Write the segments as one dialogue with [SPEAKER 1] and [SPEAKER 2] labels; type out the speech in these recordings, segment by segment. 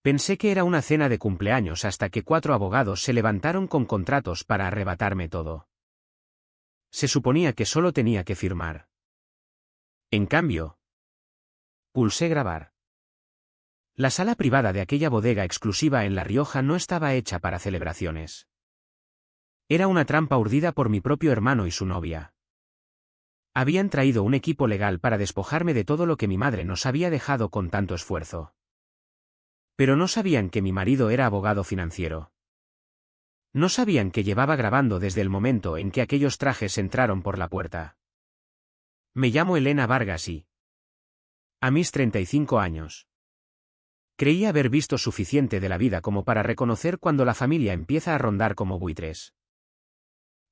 [SPEAKER 1] Pensé que era una cena de cumpleaños hasta que 4 abogados se levantaron con contratos para arrebatarme todo. Se suponía que solo tenía que firmar. En cambio, pulsé grabar. La sala privada de aquella bodega exclusiva en La Rioja no estaba hecha para celebraciones. Era una trampa urdida por mi propio hermano y su novia. Habían traído un equipo legal para despojarme de todo lo que mi madre nos había dejado con tanto esfuerzo. Pero no sabían que mi marido era abogado financiero. No sabían que llevaba grabando desde el momento en que aquellos trajes entraron por la puerta. Me llamo Elena Vargas y... a mis 35 años. Creía haber visto suficiente de la vida como para reconocer cuando la familia empieza a rondar como buitres.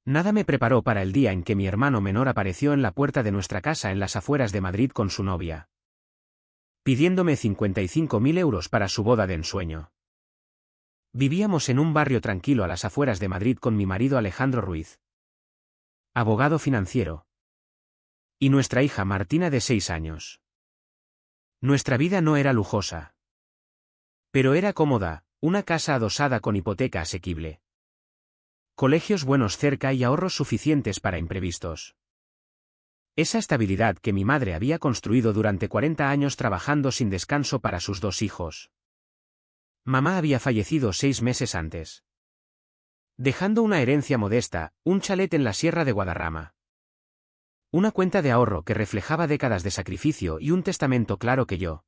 [SPEAKER 1] Nada me preparó para el día en que mi hermano menor apareció en la puerta de nuestra casa en las afueras de Madrid con su novia, pidiéndome 55.000 euros para su boda de ensueño. Vivíamos en un barrio tranquilo a las afueras de Madrid con mi marido Alejandro Ruiz, abogado financiero, y nuestra hija Martina de 6 años. Nuestra vida no era lujosa, pero era cómoda, una casa adosada con hipoteca asequible, colegios buenos cerca y ahorros suficientes para imprevistos. Esa estabilidad que mi madre había construido durante 40 años trabajando sin descanso para sus 2 hijos. Mamá había fallecido 6 meses antes, dejando una herencia modesta, un chalet en la Sierra de Guadarrama, una cuenta de ahorro que reflejaba décadas de sacrificio y un testamento claro que yo,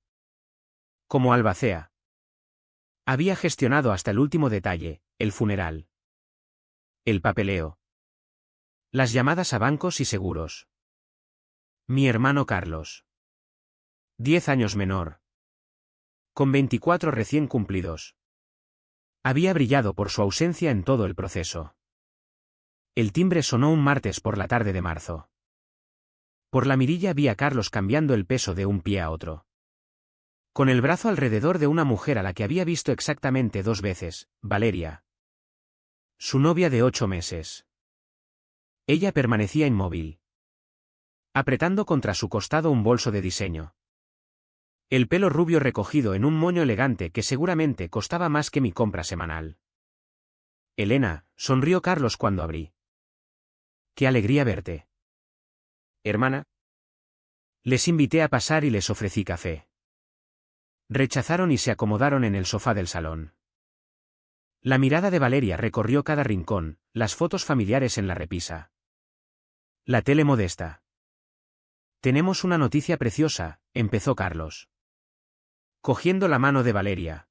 [SPEAKER 1] como albacea, había gestionado hasta el último detalle: el funeral, el papeleo, las llamadas a bancos y seguros. Mi hermano Carlos, 10 años menor, con 24 recién cumplidos, había brillado por su ausencia en todo el proceso. El timbre sonó un martes por la tarde de marzo. Por la mirilla vi a Carlos cambiando el peso de un pie a otro, con el brazo alrededor de una mujer a la que había visto exactamente 2 veces, Valeria, su novia de 8 meses. Ella permanecía inmóvil, apretando contra su costado un bolso de diseño. El pelo rubio recogido en un moño elegante que seguramente costaba más que mi compra semanal. Elena, sonrió Carlos cuando abrí. Qué alegría verte. Hermana. Les invité a pasar y les ofrecí café. Rechazaron y se acomodaron en el sofá del salón. La mirada de Valeria recorrió cada rincón, las fotos familiares en la repisa, la tele modesta. Tenemos una noticia preciosa, empezó Carlos, cogiendo la mano de Valeria.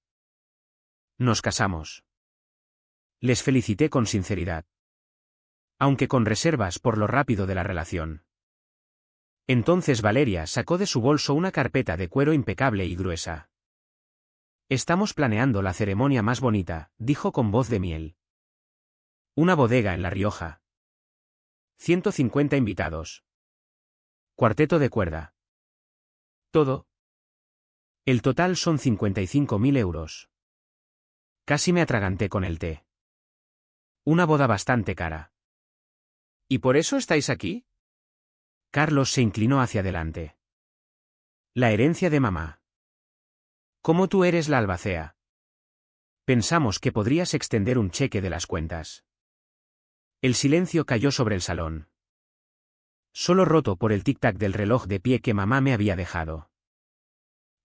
[SPEAKER 1] Nos casamos. Les felicité con sinceridad, aunque con reservas por lo rápido de la relación. Entonces Valeria sacó de su bolso una carpeta de cuero impecable y gruesa. Estamos planeando la ceremonia más bonita, dijo con voz de miel. Una bodega en La Rioja. 150 invitados. Cuarteto de cuerda. Todo. El total son 55.000 euros. Casi me atraganté con el té. Una boda bastante cara. ¿Y por eso estáis aquí? Carlos se inclinó hacia adelante. La herencia de mamá. Como tú eres la albacea, pensamos que podrías extender un cheque de las cuentas. El silencio cayó sobre el salón, solo roto por el tic-tac del reloj de pie que mamá me había dejado.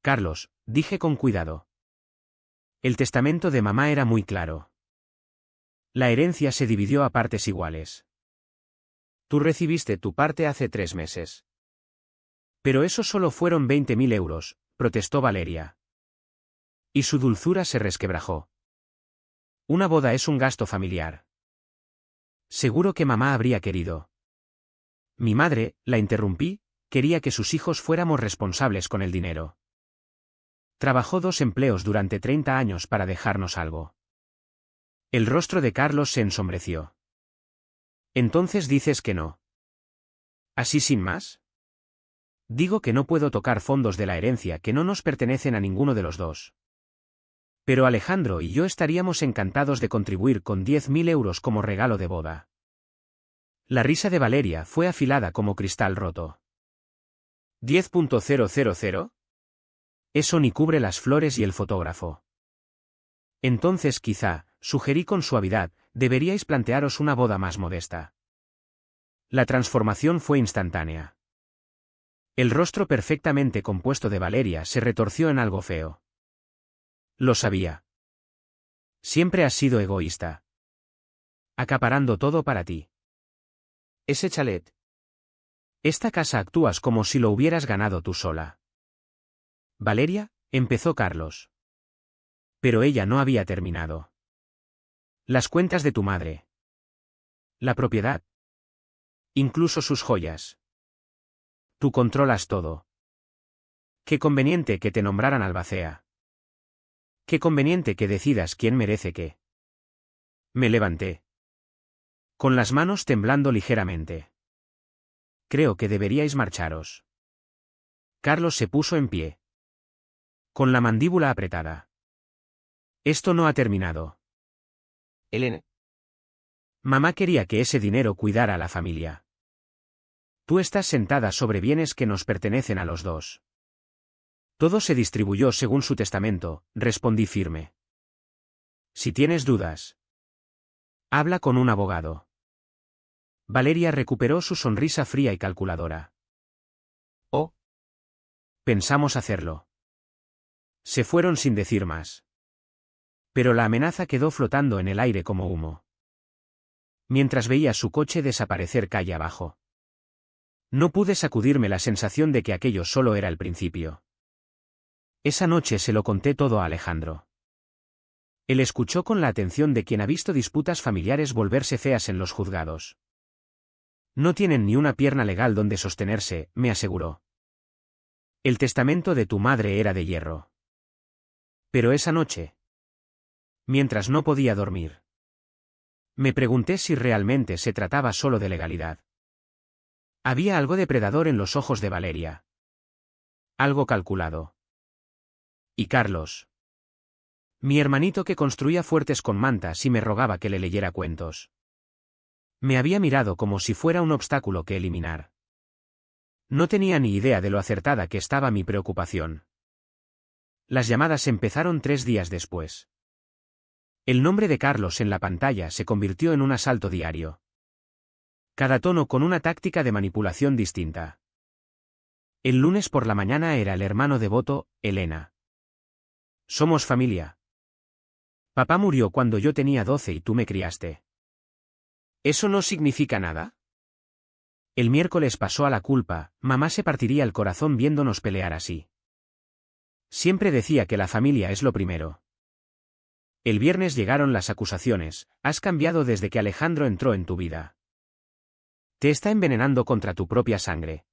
[SPEAKER 1] Carlos, dije con cuidado. El testamento de mamá era muy claro. La herencia se dividió a partes iguales. Tú recibiste tu parte hace 3 meses. Pero eso solo fueron 20.000 euros, protestó Valeria. Y su dulzura se resquebrajó. Una boda es un gasto familiar. Seguro que mamá habría querido. Mi madre, la interrumpí, quería que sus hijos fuéramos responsables con el dinero. Trabajó 2 empleos durante 30 años para dejarnos algo. El rostro de Carlos se ensombreció. Entonces dices que no. ¿Así sin más? Digo que no puedo tocar fondos de la herencia que no nos pertenecen a ninguno de los dos. Pero Alejandro y yo estaríamos encantados de contribuir con 10.000 euros como regalo de boda. La risa de Valeria fue afilada como cristal roto. ¿10.000? Eso ni cubre las flores y el fotógrafo. Entonces quizá, sugerí con suavidad, deberíais plantearos una boda más modesta. La transformación fue instantánea. El rostro perfectamente compuesto de Valeria se retorció en algo feo. Lo sabía. Siempre has sido egoísta. Acaparando todo para ti. Ese chalet. Esta casa actúas como si lo hubieras ganado tú sola. Valeria, empezó Carlos. Pero ella no había terminado. Las cuentas de tu madre. La propiedad. Incluso sus joyas. Tú controlas todo. Qué conveniente que te nombraran albacea. Qué conveniente que decidas quién merece qué. Me levanté. Con las manos temblando ligeramente. Creo que deberíais marcharos. Carlos se puso en pie. Con la mandíbula apretada. Esto no ha terminado.
[SPEAKER 2] Elena.
[SPEAKER 1] Mamá quería que ese dinero cuidara a la familia. Tú estás sentada sobre bienes que nos pertenecen a los dos. Todo se distribuyó según su testamento, respondí firme. Si tienes dudas, habla con un abogado. Valeria recuperó su sonrisa fría y calculadora.
[SPEAKER 2] Oh.
[SPEAKER 1] Pensamos hacerlo. Se fueron sin decir más. Pero la amenaza quedó flotando en el aire como humo. Mientras veía su coche desaparecer calle abajo. No pude sacudirme la sensación de que aquello solo era el principio. Esa noche se lo conté todo a Alejandro. Él escuchó con la atención de quien ha visto disputas familiares volverse feas en los juzgados. No tienen ni una pierna legal donde sostenerse, me aseguró. El testamento de tu madre era de hierro. Pero esa noche, mientras no podía dormir, me pregunté si realmente se trataba solo de legalidad. Había algo depredador en los ojos de Valeria. Algo calculado. Y Carlos. Mi hermanito que construía fuertes con mantas y me rogaba que le leyera cuentos. Me había mirado como si fuera un obstáculo que eliminar. No tenía ni idea de lo acertada que estaba mi preocupación. Las llamadas empezaron 3 días después. El nombre de Carlos en la pantalla se convirtió en un asalto diario. Cada tono con una táctica de manipulación distinta. El lunes por la mañana era el hermano devoto, Elena. Somos familia. Papá murió cuando yo tenía 12 y tú me criaste. ¿Eso no significa nada? El miércoles pasó a la culpa, mamá se partiría el corazón viéndonos pelear así. Siempre decía que la familia es lo primero. El viernes llegaron las acusaciones, has cambiado desde que Alejandro entró en tu vida. Te está envenenando contra tu propia sangre.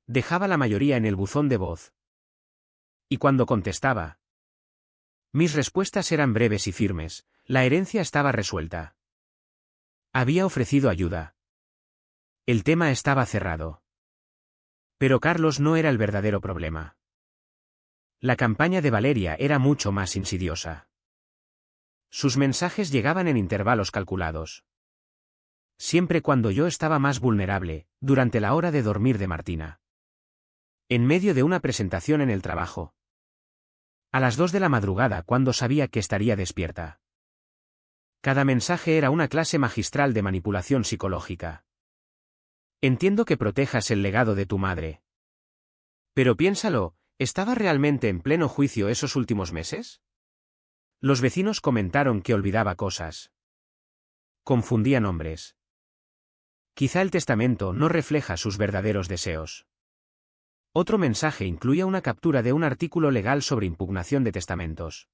[SPEAKER 1] Dejaba la mayoría en el buzón de voz. Y cuando contestaba, mis respuestas eran breves y firmes, la herencia estaba resuelta. Había ofrecido ayuda. El tema estaba cerrado. Pero Carlos no era el verdadero problema. La campaña de Valeria era mucho más insidiosa. Sus mensajes llegaban en intervalos calculados. Siempre cuando yo estaba más vulnerable, durante la hora de dormir de Martina. En medio de una presentación en el trabajo. A las 2 de la madrugada cuando sabía que estaría despierta. Cada mensaje era una clase magistral de manipulación psicológica. Entiendo que protejas el legado de tu madre. Pero piénsalo, ¿estaba realmente en pleno juicio esos últimos meses? Los vecinos comentaron que olvidaba cosas. Confundía nombres. Quizá el testamento no refleja sus verdaderos deseos. Otro mensaje incluía una captura de un artículo legal sobre impugnación de testamentos.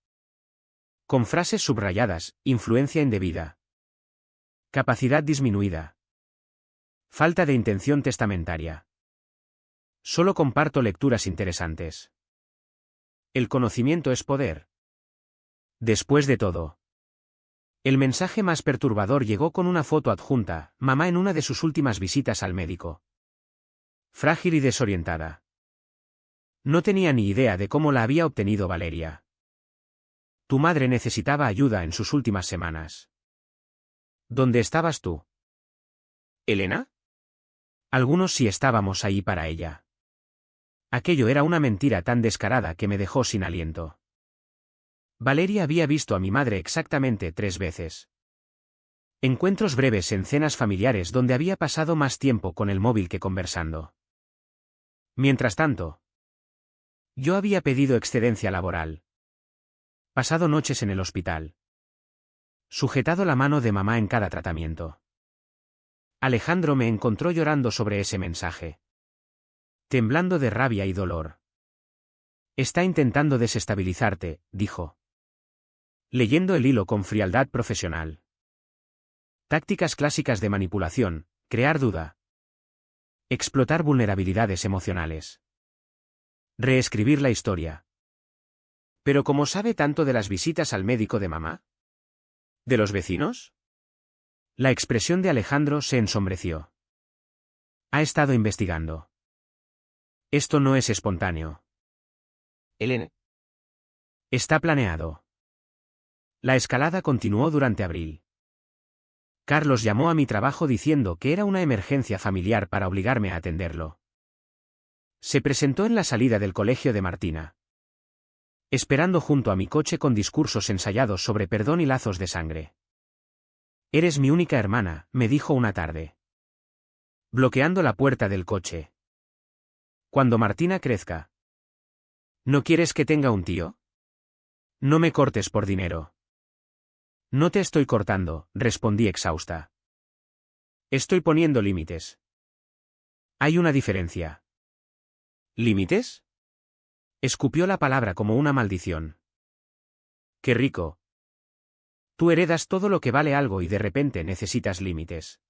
[SPEAKER 1] Con frases subrayadas, influencia indebida. Capacidad disminuida. Falta de intención testamentaria. Solo comparto lecturas interesantes. El conocimiento es poder. Después de todo. El mensaje más perturbador llegó con una foto adjunta, mamá en una de sus últimas visitas al médico. Frágil y desorientada. No tenía ni idea de cómo la había obtenido Valeria. Tu madre necesitaba ayuda en sus últimas semanas. ¿Dónde estabas tú? ¿Elena? Algunos sí estábamos ahí para ella. Aquello era una mentira tan descarada que me dejó sin aliento. Valeria había visto a mi madre exactamente 3 veces. Encuentros breves en cenas familiares donde había pasado más tiempo con el móvil que conversando. Mientras tanto, yo había pedido excedencia laboral. Pasado noches en el hospital. Sujetado la mano de mamá en cada tratamiento. Alejandro me encontró llorando sobre ese mensaje. Temblando de rabia y dolor. Está intentando desestabilizarte, dijo. Leyendo el hilo con frialdad profesional. Tácticas clásicas de manipulación, crear duda. Explotar vulnerabilidades emocionales. Reescribir la historia. Pero ¿cómo sabe tanto de las visitas al médico de mamá? ¿De los vecinos? La expresión de Alejandro se ensombreció. Ha estado investigando. Esto no es espontáneo.
[SPEAKER 2] Elena.
[SPEAKER 1] Está planeado. La escalada continuó durante abril. Carlos llamó a mi trabajo diciendo que era una emergencia familiar para obligarme a atenderlo. Se presentó en la salida del colegio de Martina. Esperando junto a mi coche con discursos ensayados sobre perdón y lazos de sangre. Eres mi única hermana, me dijo una tarde. Bloqueando la puerta del coche. Cuando Martina crezca. ¿No quieres que tenga un tío? No me cortes por dinero. No te estoy cortando, respondí exhausta. Estoy poniendo límites. Hay una diferencia. ¿Límites? Escupió la palabra como una maldición. ¡Qué rico! Tú heredas todo lo que vale algo y de repente necesitas límites.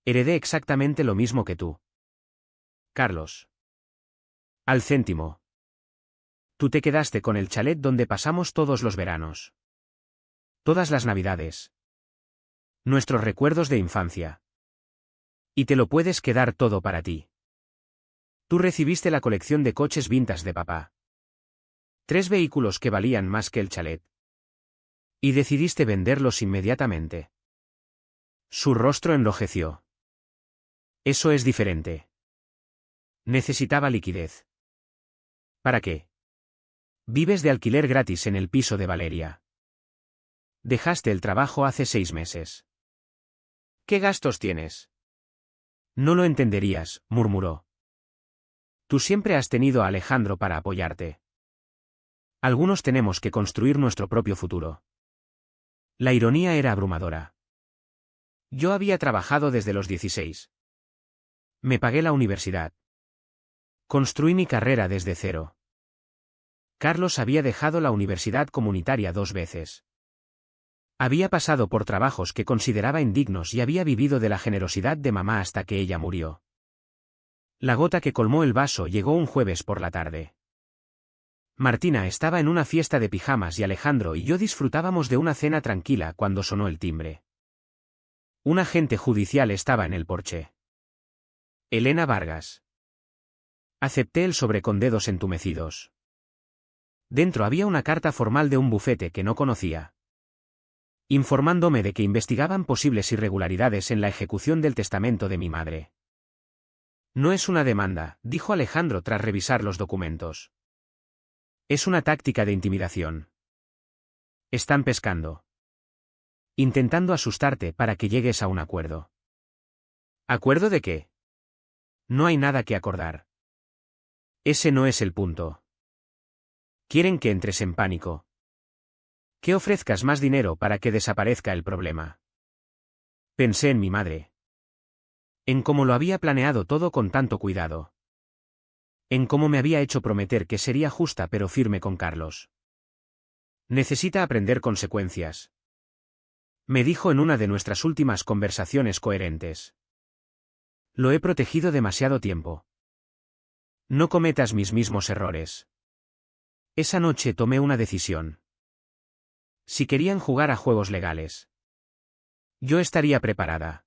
[SPEAKER 1] Heredé exactamente lo mismo que tú. Carlos. Al céntimo. Tú te quedaste con el chalet donde pasamos todos los veranos. Todas las navidades. Nuestros recuerdos de infancia. Y te lo puedes quedar todo para ti. Tú recibiste la colección de coches vintage de papá. 3 vehículos que valían más que el chalet. Y decidiste venderlos inmediatamente. Su rostro enrojeció. Eso es diferente. Necesitaba liquidez. ¿Para qué? Vives de alquiler gratis en el piso de Valeria. Dejaste el trabajo hace 6 meses. ¿Qué gastos tienes? No lo entenderías, murmuró. Tú siempre has tenido a Alejandro para apoyarte. Algunos tenemos que construir nuestro propio futuro. La ironía era abrumadora. Yo había trabajado desde los 16. Me pagué la universidad. Construí mi carrera desde cero. Carlos había dejado la universidad comunitaria 2 veces. Había pasado por trabajos que consideraba indignos y había vivido de la generosidad de mamá hasta que ella murió. La gota que colmó el vaso llegó un jueves por la tarde. Martina estaba en una fiesta de pijamas y Alejandro y yo disfrutábamos de una cena tranquila cuando sonó el timbre. Un agente judicial estaba en el porche. Elena Vargas. Acepté el sobre con dedos entumecidos. Dentro había una carta formal de un bufete que no conocía. Informándome de que investigaban posibles irregularidades en la ejecución del testamento de mi madre. No es una demanda, dijo Alejandro tras revisar los documentos. Es una táctica de intimidación. Están pescando. Intentando asustarte para que llegues a un acuerdo. ¿Acuerdo de qué? No hay nada que acordar. Ese no es el punto. Quieren que entres en pánico. Que ofrezcas más dinero para que desaparezca el problema. Pensé en mi madre. En cómo lo había planeado todo con tanto cuidado. En cómo me había hecho prometer que sería justa pero firme con Carlos. Necesita aprender consecuencias. Me dijo en una de nuestras últimas conversaciones coherentes. Lo he protegido demasiado tiempo. No cometas mis mismos errores. Esa noche tomé una decisión. Si querían jugar a juegos legales, yo estaría preparada.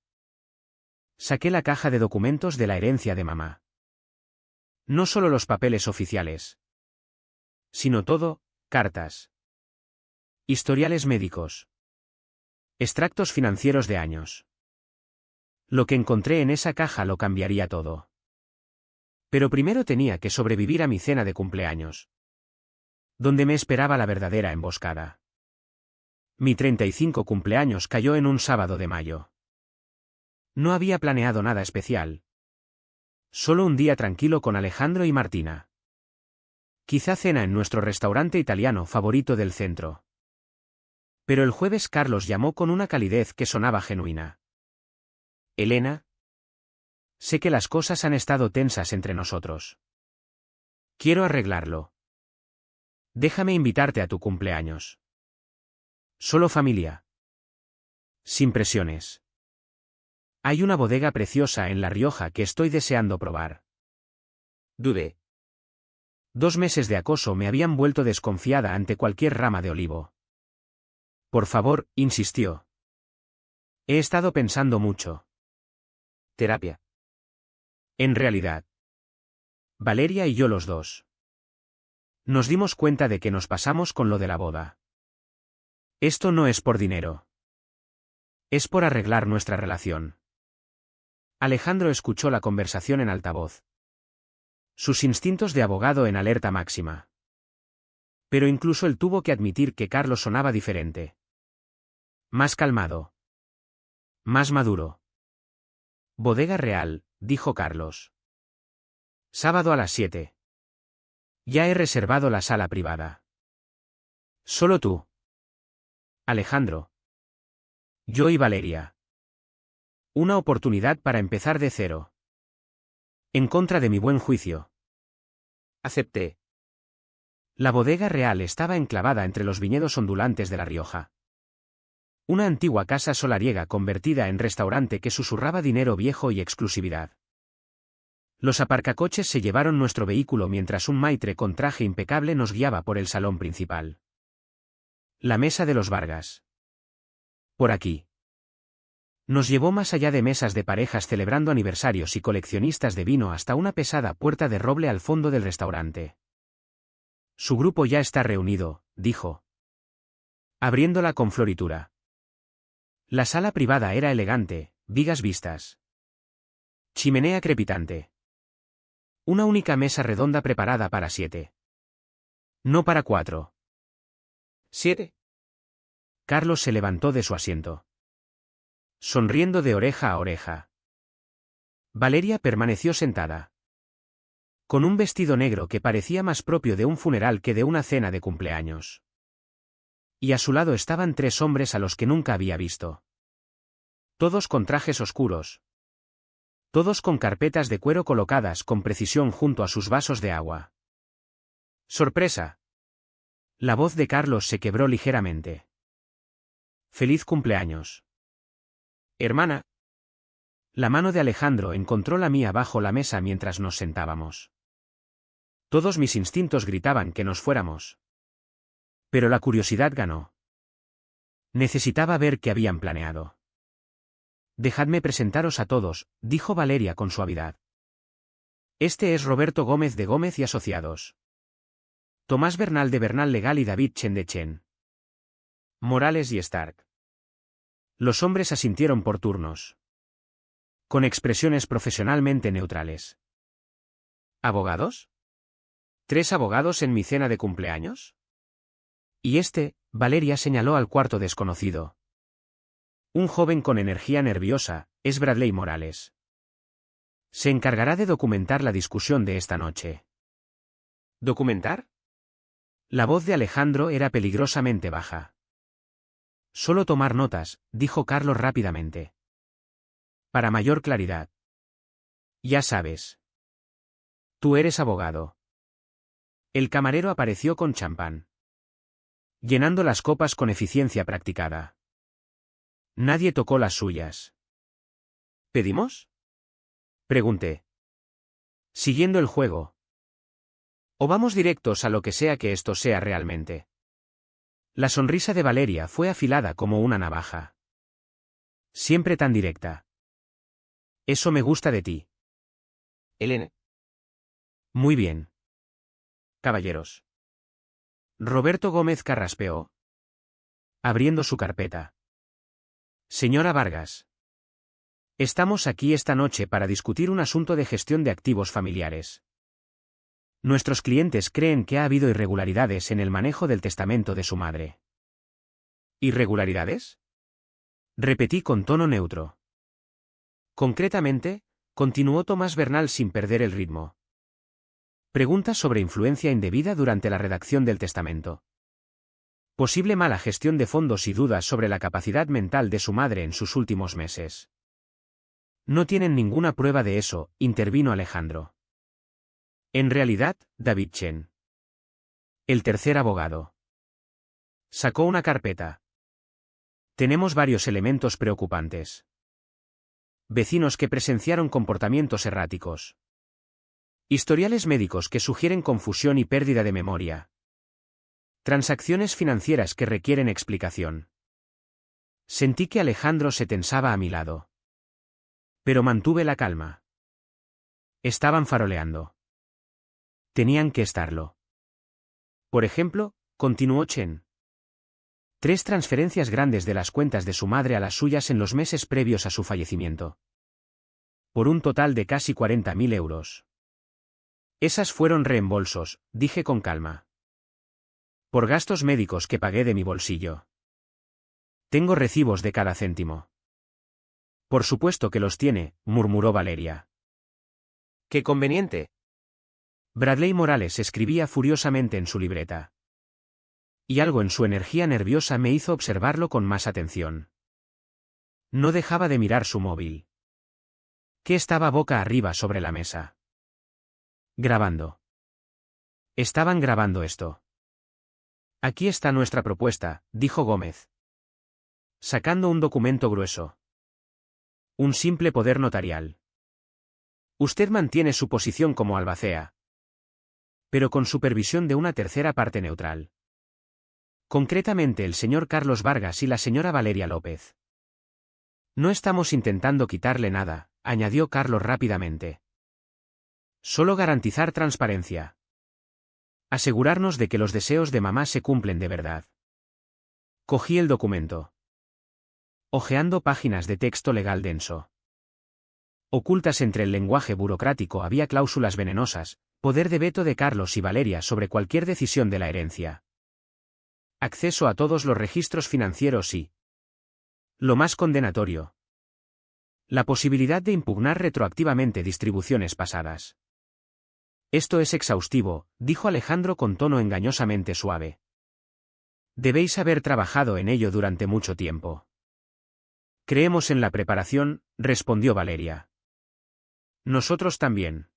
[SPEAKER 1] Saqué la caja de documentos de la herencia de mamá. No solo los papeles oficiales, sino todo, cartas, historiales médicos, extractos financieros de años. Lo que encontré en esa caja lo cambiaría todo. Pero primero tenía que sobrevivir a mi cena de cumpleaños. donde me esperaba la verdadera emboscada. Mi 35 cumpleaños cayó en un sábado de mayo. No había planeado nada especial. Solo un día tranquilo con Alejandro y Martina. Quizá cena en nuestro restaurante italiano favorito del centro. Pero el jueves Carlos llamó con una calidez que sonaba genuina. Elena, sé que las cosas han estado tensas entre nosotros. Quiero arreglarlo. Déjame invitarte a tu cumpleaños. Solo familia. Sin presiones. Hay una bodega preciosa en La Rioja que estoy deseando probar.
[SPEAKER 2] Dudé.
[SPEAKER 1] 2 meses de acoso me habían vuelto desconfiada ante cualquier rama de olivo. Por favor, insistió. He estado pensando mucho.
[SPEAKER 2] Terapia.
[SPEAKER 1] En realidad. Valeria y yo los dos. Nos dimos cuenta de que nos pasamos con lo de la boda. Esto no es por dinero. Es por arreglar nuestra relación. Alejandro escuchó la conversación en altavoz. Sus instintos de abogado en alerta máxima. Pero incluso él tuvo que admitir que Carlos sonaba diferente. Más calmado. Más maduro. Bodega Real, dijo Carlos. Sábado a las 7. Ya he reservado la sala privada. Solo tú. Alejandro. Yo y Valeria. Una oportunidad para empezar de cero. En contra de mi buen juicio.
[SPEAKER 2] Acepté.
[SPEAKER 1] La Bodega Real estaba enclavada entre los viñedos ondulantes de La Rioja. Una antigua casa solariega convertida en restaurante que susurraba dinero viejo y exclusividad. Los aparcacoches se llevaron nuestro vehículo mientras un maitre con traje impecable nos guiaba por el salón principal. La mesa de los Vargas. Por aquí. Nos llevó más allá de mesas de parejas celebrando aniversarios y coleccionistas de vino hasta una pesada puerta de roble al fondo del restaurante. Su grupo ya está reunido, dijo, abriéndola con floritura. La sala privada era elegante, vigas vistas. Chimenea crepitante. Una única mesa redonda preparada para 7. No para 4.
[SPEAKER 2] 7.
[SPEAKER 1] Carlos se levantó de su asiento. Sonriendo de oreja a oreja. Valeria permaneció sentada. Con un vestido negro que parecía más propio de un funeral que de una cena de cumpleaños. Y a su lado estaban 3 hombres a los que nunca había visto. Todos con trajes oscuros. Todos con carpetas de cuero colocadas con precisión junto a sus vasos de agua. ¡Sorpresa! La voz de Carlos se quebró ligeramente. ¡Feliz cumpleaños! Hermana. La mano de Alejandro encontró la mía bajo la mesa mientras nos sentábamos. Todos mis instintos gritaban que nos fuéramos. Pero la curiosidad ganó. Necesitaba ver qué habían planeado. Dejadme presentaros a todos, dijo Valeria con suavidad. Este es Roberto Gómez de Gómez y Asociados. Tomás Bernal de Bernal Legal y David Chen de Chen. Morales y Stark. Los hombres asintieron por turnos. Con expresiones profesionalmente neutrales. ¿Abogados? ¿3 abogados en mi cena de cumpleaños? Y Valeria señaló al cuarto desconocido. Un joven con energía nerviosa, es Bradley Morales. Se encargará de documentar la discusión de esta noche. ¿Documentar? La voz de Alejandro era peligrosamente baja. Solo tomar notas, dijo Carlos rápidamente. Para mayor claridad. Ya sabes. Tú eres abogado. El camarero apareció con champán. Llenando las copas con eficiencia practicada. Nadie tocó las suyas. ¿Pedimos? Pregunté. Siguiendo el juego. ¿O vamos directos a lo que sea que esto sea realmente? La sonrisa de Valeria fue afilada como una navaja. Siempre tan directa. Eso me gusta de ti.
[SPEAKER 2] Elena.
[SPEAKER 1] Muy bien. Caballeros. Roberto Gómez carraspeó. Abriendo su carpeta. Señora Vargas. Estamos aquí esta noche para discutir un asunto de gestión de activos familiares. Nuestros clientes creen que ha habido irregularidades en el manejo del testamento de su madre.
[SPEAKER 2] ¿Irregularidades?
[SPEAKER 1] Repetí con tono neutro. Concretamente, continuó Tomás Bernal sin perder el ritmo. Preguntas sobre influencia indebida durante la redacción del testamento. Posible mala gestión de fondos y dudas sobre la capacidad mental de su madre en sus últimos meses. No tienen ninguna prueba de eso, intervino Alejandro. En realidad, David Chen. El tercer abogado. Sacó una carpeta. Tenemos varios elementos preocupantes. Vecinos que presenciaron comportamientos erráticos. Historiales médicos que sugieren confusión y pérdida de memoria. Transacciones financieras que requieren explicación. Sentí que Alejandro se tensaba a mi lado. Pero mantuve la calma. Estaban faroleando. Tenían que estarlo. Por ejemplo, continuó Chen. 3 transferencias grandes de las cuentas de su madre a las suyas en los meses previos a su fallecimiento. Por un total de casi 40.000 euros. Esas fueron reembolsos, dije con calma. Por gastos médicos que pagué de mi bolsillo. Tengo recibos de cada céntimo. Por supuesto que los tiene, murmuró Valeria.
[SPEAKER 2] ¡Qué conveniente!
[SPEAKER 1] Bradley Morales escribía furiosamente en su libreta. Y algo en su energía nerviosa me hizo observarlo con más atención. No dejaba de mirar su móvil. Que estaba boca arriba sobre la mesa. Grabando. Estaban grabando esto. Aquí está nuestra propuesta, dijo Gómez. Sacando un documento grueso. Un simple poder notarial. Usted mantiene su posición como albacea. Pero con supervisión de una tercera parte neutral. Concretamente el señor Carlos Vargas y la señora Valeria López. No estamos intentando quitarle nada, añadió Carlos rápidamente. Solo garantizar transparencia. Asegurarnos de que los deseos de mamá se cumplen de verdad. Cogí el documento. Hojeando páginas de texto legal denso. Ocultas entre el lenguaje burocrático había cláusulas venenosas, poder de veto de Carlos y Valeria sobre cualquier decisión de la herencia. Acceso a todos los registros financieros y, lo más condenatorio, la posibilidad de impugnar retroactivamente distribuciones pasadas. Esto es exhaustivo, dijo Alejandro con tono engañosamente suave. Debéis haber trabajado en ello durante mucho tiempo. Creemos en la preparación, respondió Valeria. Nosotros también.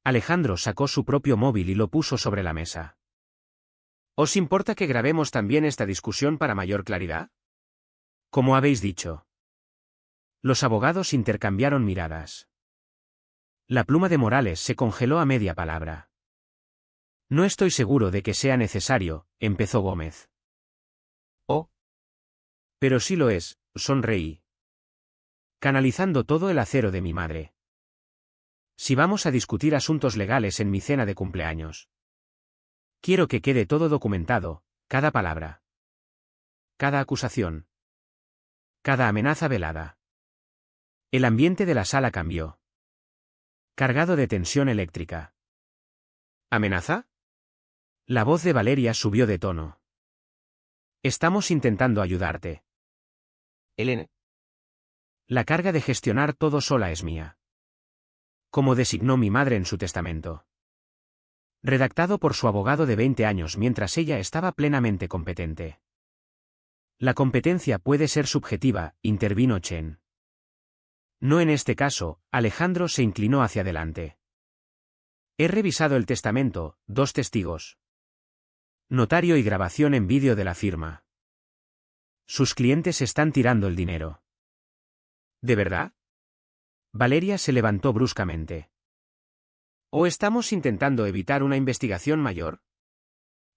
[SPEAKER 1] Alejandro sacó su propio móvil y lo puso sobre la mesa. ¿Os importa que grabemos también esta discusión para mayor claridad? Como habéis dicho. Los abogados intercambiaron miradas. La pluma de Morales se congeló a media palabra. No estoy seguro de que sea necesario, empezó Gómez.
[SPEAKER 2] Oh.
[SPEAKER 1] Pero sí lo es, sonreí. Canalizando todo el acero de mi madre. Si vamos a discutir asuntos legales en mi cena de cumpleaños. Quiero que quede todo documentado, cada palabra. Cada acusación. Cada amenaza velada. El ambiente de la sala cambió. Cargado de tensión eléctrica.
[SPEAKER 2] ¿Amenaza?
[SPEAKER 1] La voz de Valeria subió de tono. Estamos intentando ayudarte.
[SPEAKER 2] Elena.
[SPEAKER 1] La carga de gestionar todo sola es mía. Como designó mi madre en su testamento. Redactado por su abogado de 20 años mientras ella estaba plenamente competente. La competencia puede ser subjetiva, intervino Chen. No en este caso, Alejandro se inclinó hacia adelante. He revisado el testamento, 2 testigos. Notario y grabación en vídeo de la firma. Sus clientes están tirando el dinero.
[SPEAKER 2] ¿De verdad?
[SPEAKER 1] Valeria se levantó bruscamente.
[SPEAKER 2] ¿O estamos intentando evitar una investigación mayor?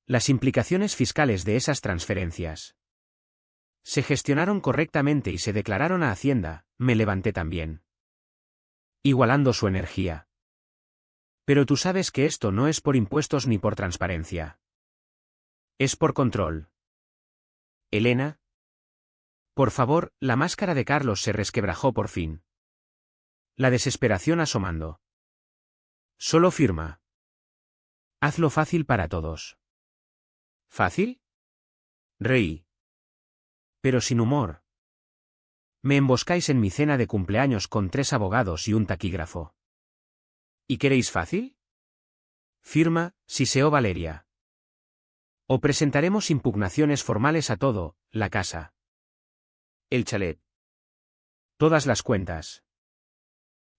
[SPEAKER 1] Las implicaciones fiscales de esas transferencias. Se gestionaron correctamente y se declararon a Hacienda, me levanté también. Igualando su energía. Pero tú sabes que esto no es por impuestos ni por transparencia. Es por control.
[SPEAKER 2] Elena.
[SPEAKER 1] Por favor, la máscara de Carlos se resquebrajó por fin. La desesperación asomando. Solo firma. Hazlo fácil para todos.
[SPEAKER 2] ¿Fácil?
[SPEAKER 1] Reí. Pero sin humor. Me emboscáis en mi cena de cumpleaños con 3 abogados y un taquígrafo.
[SPEAKER 2] ¿Y queréis fácil?
[SPEAKER 1] Firma, Siseo Valeria. O presentaremos impugnaciones formales a todo, la casa.
[SPEAKER 2] El chalet.
[SPEAKER 1] Todas las cuentas.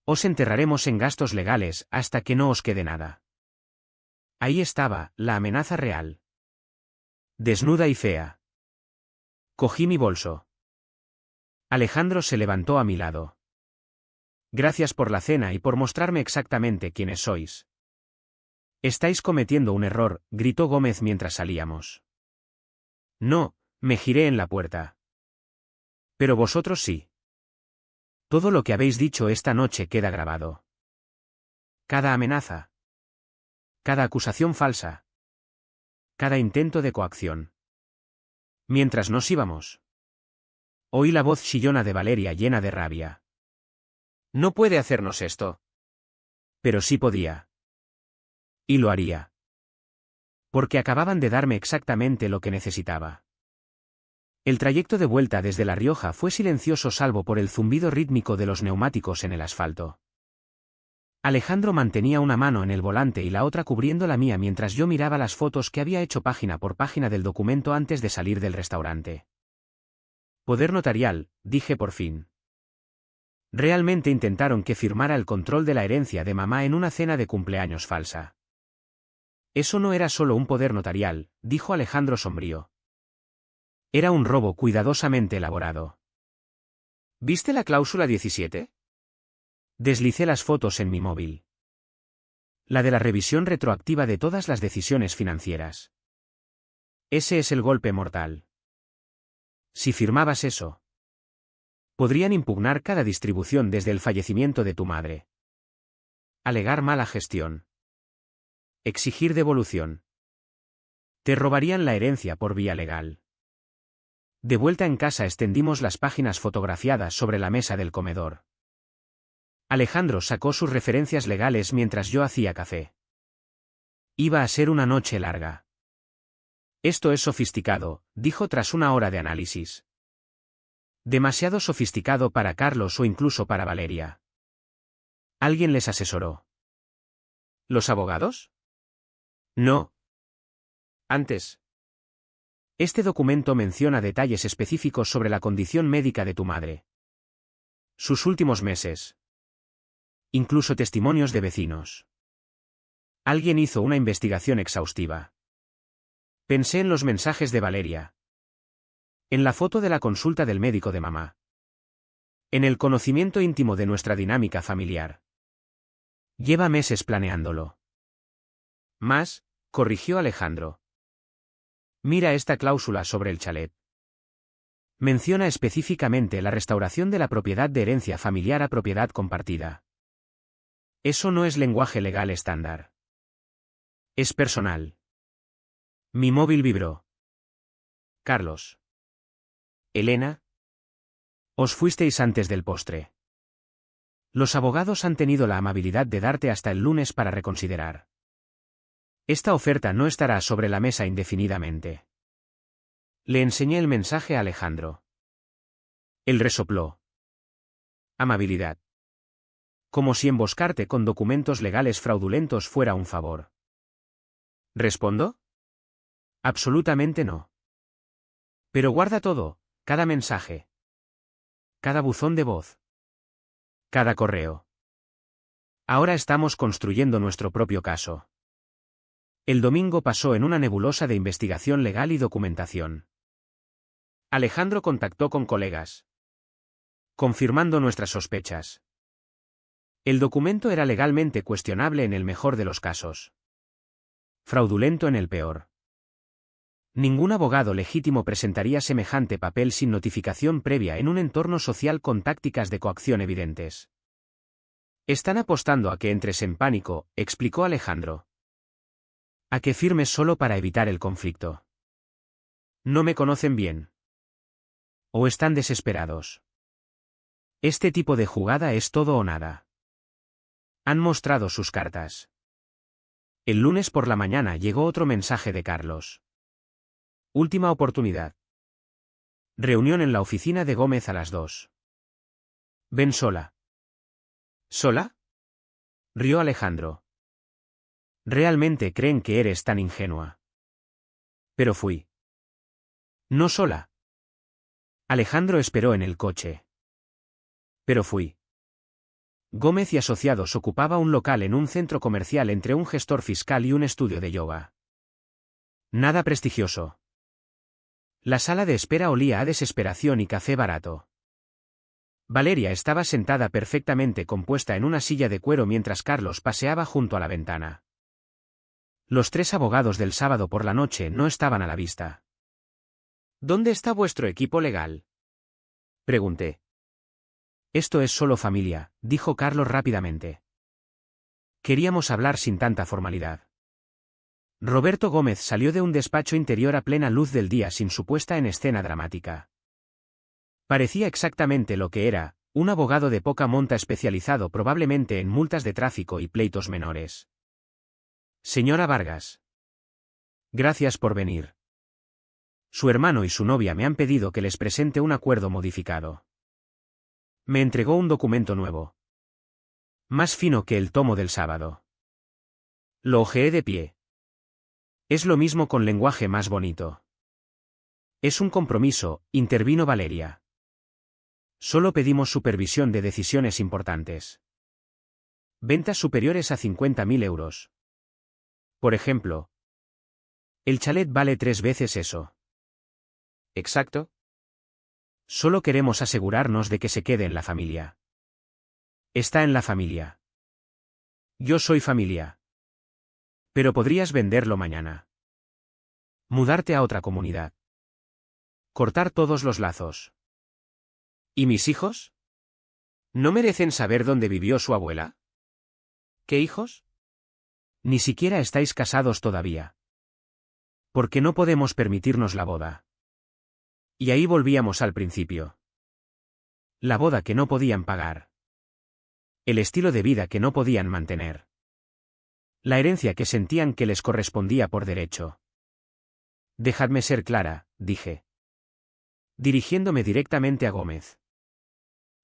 [SPEAKER 1] Os enterraremos en gastos legales hasta que no os quede nada. Ahí estaba, la amenaza real. Desnuda y fea. Cogí mi bolso. Alejandro se levantó a mi lado. Gracias por la cena y por mostrarme exactamente quiénes sois. Estáis cometiendo un error, gritó Gómez mientras salíamos. No, me giré en la puerta. Pero vosotros sí. Todo lo que habéis dicho esta noche queda grabado. Cada amenaza. Cada acusación falsa. Cada intento de coacción. Mientras nos íbamos. Oí la voz chillona de Valeria llena de rabia.
[SPEAKER 2] No puede hacernos esto.
[SPEAKER 1] Pero sí podía. Y lo haría. Porque acababan de darme exactamente lo que necesitaba. El trayecto de vuelta desde La Rioja fue silencioso salvo por el zumbido rítmico de los neumáticos en el asfalto. Alejandro mantenía una mano en el volante y la otra cubriendo la mía mientras yo miraba las fotos que había hecho página por página del documento antes de salir del restaurante. Poder notarial, dije por fin. Realmente intentaron que firmara el control de la herencia de mamá en una cena de cumpleaños falsa. Eso no era solo un poder notarial, dijo Alejandro sombrío. Era un robo cuidadosamente elaborado.
[SPEAKER 2] ¿Viste la cláusula 17?
[SPEAKER 1] Deslicé las fotos en mi móvil. La de la revisión retroactiva de todas las decisiones financieras. Ese es el golpe mortal. Si firmabas eso, podrían impugnar cada distribución desde el fallecimiento de tu madre. Alegar mala gestión. Exigir devolución. Te robarían la herencia por vía legal. De vuelta en casa extendimos las páginas fotografiadas sobre la mesa del comedor. Alejandro sacó sus referencias legales mientras yo hacía café. Iba a ser una noche larga. Esto es sofisticado, dijo tras una hora de análisis. Demasiado sofisticado para Carlos o incluso para Valeria. Alguien les asesoró.
[SPEAKER 2] ¿Los abogados?
[SPEAKER 1] No.
[SPEAKER 2] Antes.
[SPEAKER 1] Este documento menciona detalles específicos sobre la condición médica de tu madre. Sus últimos meses. Incluso testimonios de vecinos. Alguien hizo una investigación exhaustiva. Pensé en los mensajes de Valeria. En la foto de la consulta del médico de mamá. En el conocimiento íntimo de nuestra dinámica familiar. Lleva meses planeándolo.
[SPEAKER 2] Más, corrigió Alejandro.
[SPEAKER 1] Mira esta cláusula sobre el chalet. Menciona específicamente la restauración de la propiedad de herencia familiar a propiedad compartida. Eso no es lenguaje legal estándar. Es personal. Mi móvil vibró. Carlos.
[SPEAKER 2] Elena.
[SPEAKER 1] Os fuisteis antes del postre. Los abogados han tenido la amabilidad de darte hasta el lunes para reconsiderar. Esta oferta no estará sobre la mesa indefinidamente. Le enseñé el mensaje a Alejandro. Él resopló. Amabilidad. Como si emboscarte con documentos legales fraudulentos fuera un favor.
[SPEAKER 2] ¿Respondo?
[SPEAKER 1] Absolutamente no. Pero guarda todo, cada mensaje. Cada buzón de voz. Cada correo. Ahora estamos construyendo nuestro propio caso. El domingo pasó en una nebulosa de investigación legal y documentación.
[SPEAKER 2] Alejandro contactó con colegas.
[SPEAKER 1] Confirmando nuestras sospechas. El documento era legalmente cuestionable en el mejor de los casos. Fraudulento en el peor. Ningún abogado legítimo presentaría semejante papel sin notificación previa en un entorno social con tácticas de coacción evidentes. Están apostando a que entres en pánico, explicó Alejandro. A que firmes solo para evitar el conflicto. No me conocen bien. O están desesperados. Este tipo de jugada es todo o nada. Han mostrado sus cartas. El lunes por la mañana llegó otro mensaje de Carlos. Última oportunidad. Reunión en la oficina de Gómez a las 2. Ven sola.
[SPEAKER 2] ¿Sola?
[SPEAKER 1] Rió Alejandro. ¿Realmente creen que eres tan ingenua? Pero fui. No sola. Alejandro esperó en el coche. Pero fui. Gómez y Asociados ocupaba un local en un centro comercial entre un gestor fiscal y un estudio de yoga. Nada prestigioso. La sala de espera olía a desesperación y café barato. Valeria estaba sentada perfectamente compuesta en una silla de cuero mientras Carlos paseaba junto a la ventana. Los 3 abogados del sábado por la noche no estaban a la vista.
[SPEAKER 2] ¿Dónde está vuestro equipo legal?
[SPEAKER 1] Pregunté. Esto es solo familia, dijo Carlos rápidamente. Queríamos hablar sin tanta formalidad. Roberto Gómez salió de un despacho interior a plena luz del día sin su puesta en escena dramática. Parecía exactamente lo que era, un abogado de poca monta especializado probablemente en multas de tráfico y pleitos menores. Señora Vargas. Gracias por venir. Su hermano y su novia me han pedido que les presente un acuerdo modificado. Me entregó un documento nuevo. Más fino que el tomo del sábado. Lo hojeé de pie. Es lo mismo con lenguaje más bonito. Es un compromiso, intervino Valeria. Solo pedimos supervisión de decisiones importantes. Ventas superiores a 50.000 euros. Por ejemplo. El chalet vale 3 veces eso.
[SPEAKER 2] ¿Exacto?
[SPEAKER 1] Solo queremos asegurarnos de que se quede en la familia. Está en la familia. Yo soy familia. Pero podrías venderlo mañana. Mudarte a otra comunidad. Cortar todos los lazos.
[SPEAKER 2] ¿Y mis hijos? ¿No merecen saber dónde vivió su abuela? ¿Qué hijos?
[SPEAKER 1] Ni siquiera estáis casados todavía. Porque no podemos permitirnos la boda. Y ahí volvíamos al principio. La boda que no podían pagar. El estilo de vida que no podían mantener. La herencia que sentían que les correspondía por derecho. Dejadme ser clara, dije. Dirigiéndome directamente a Gómez.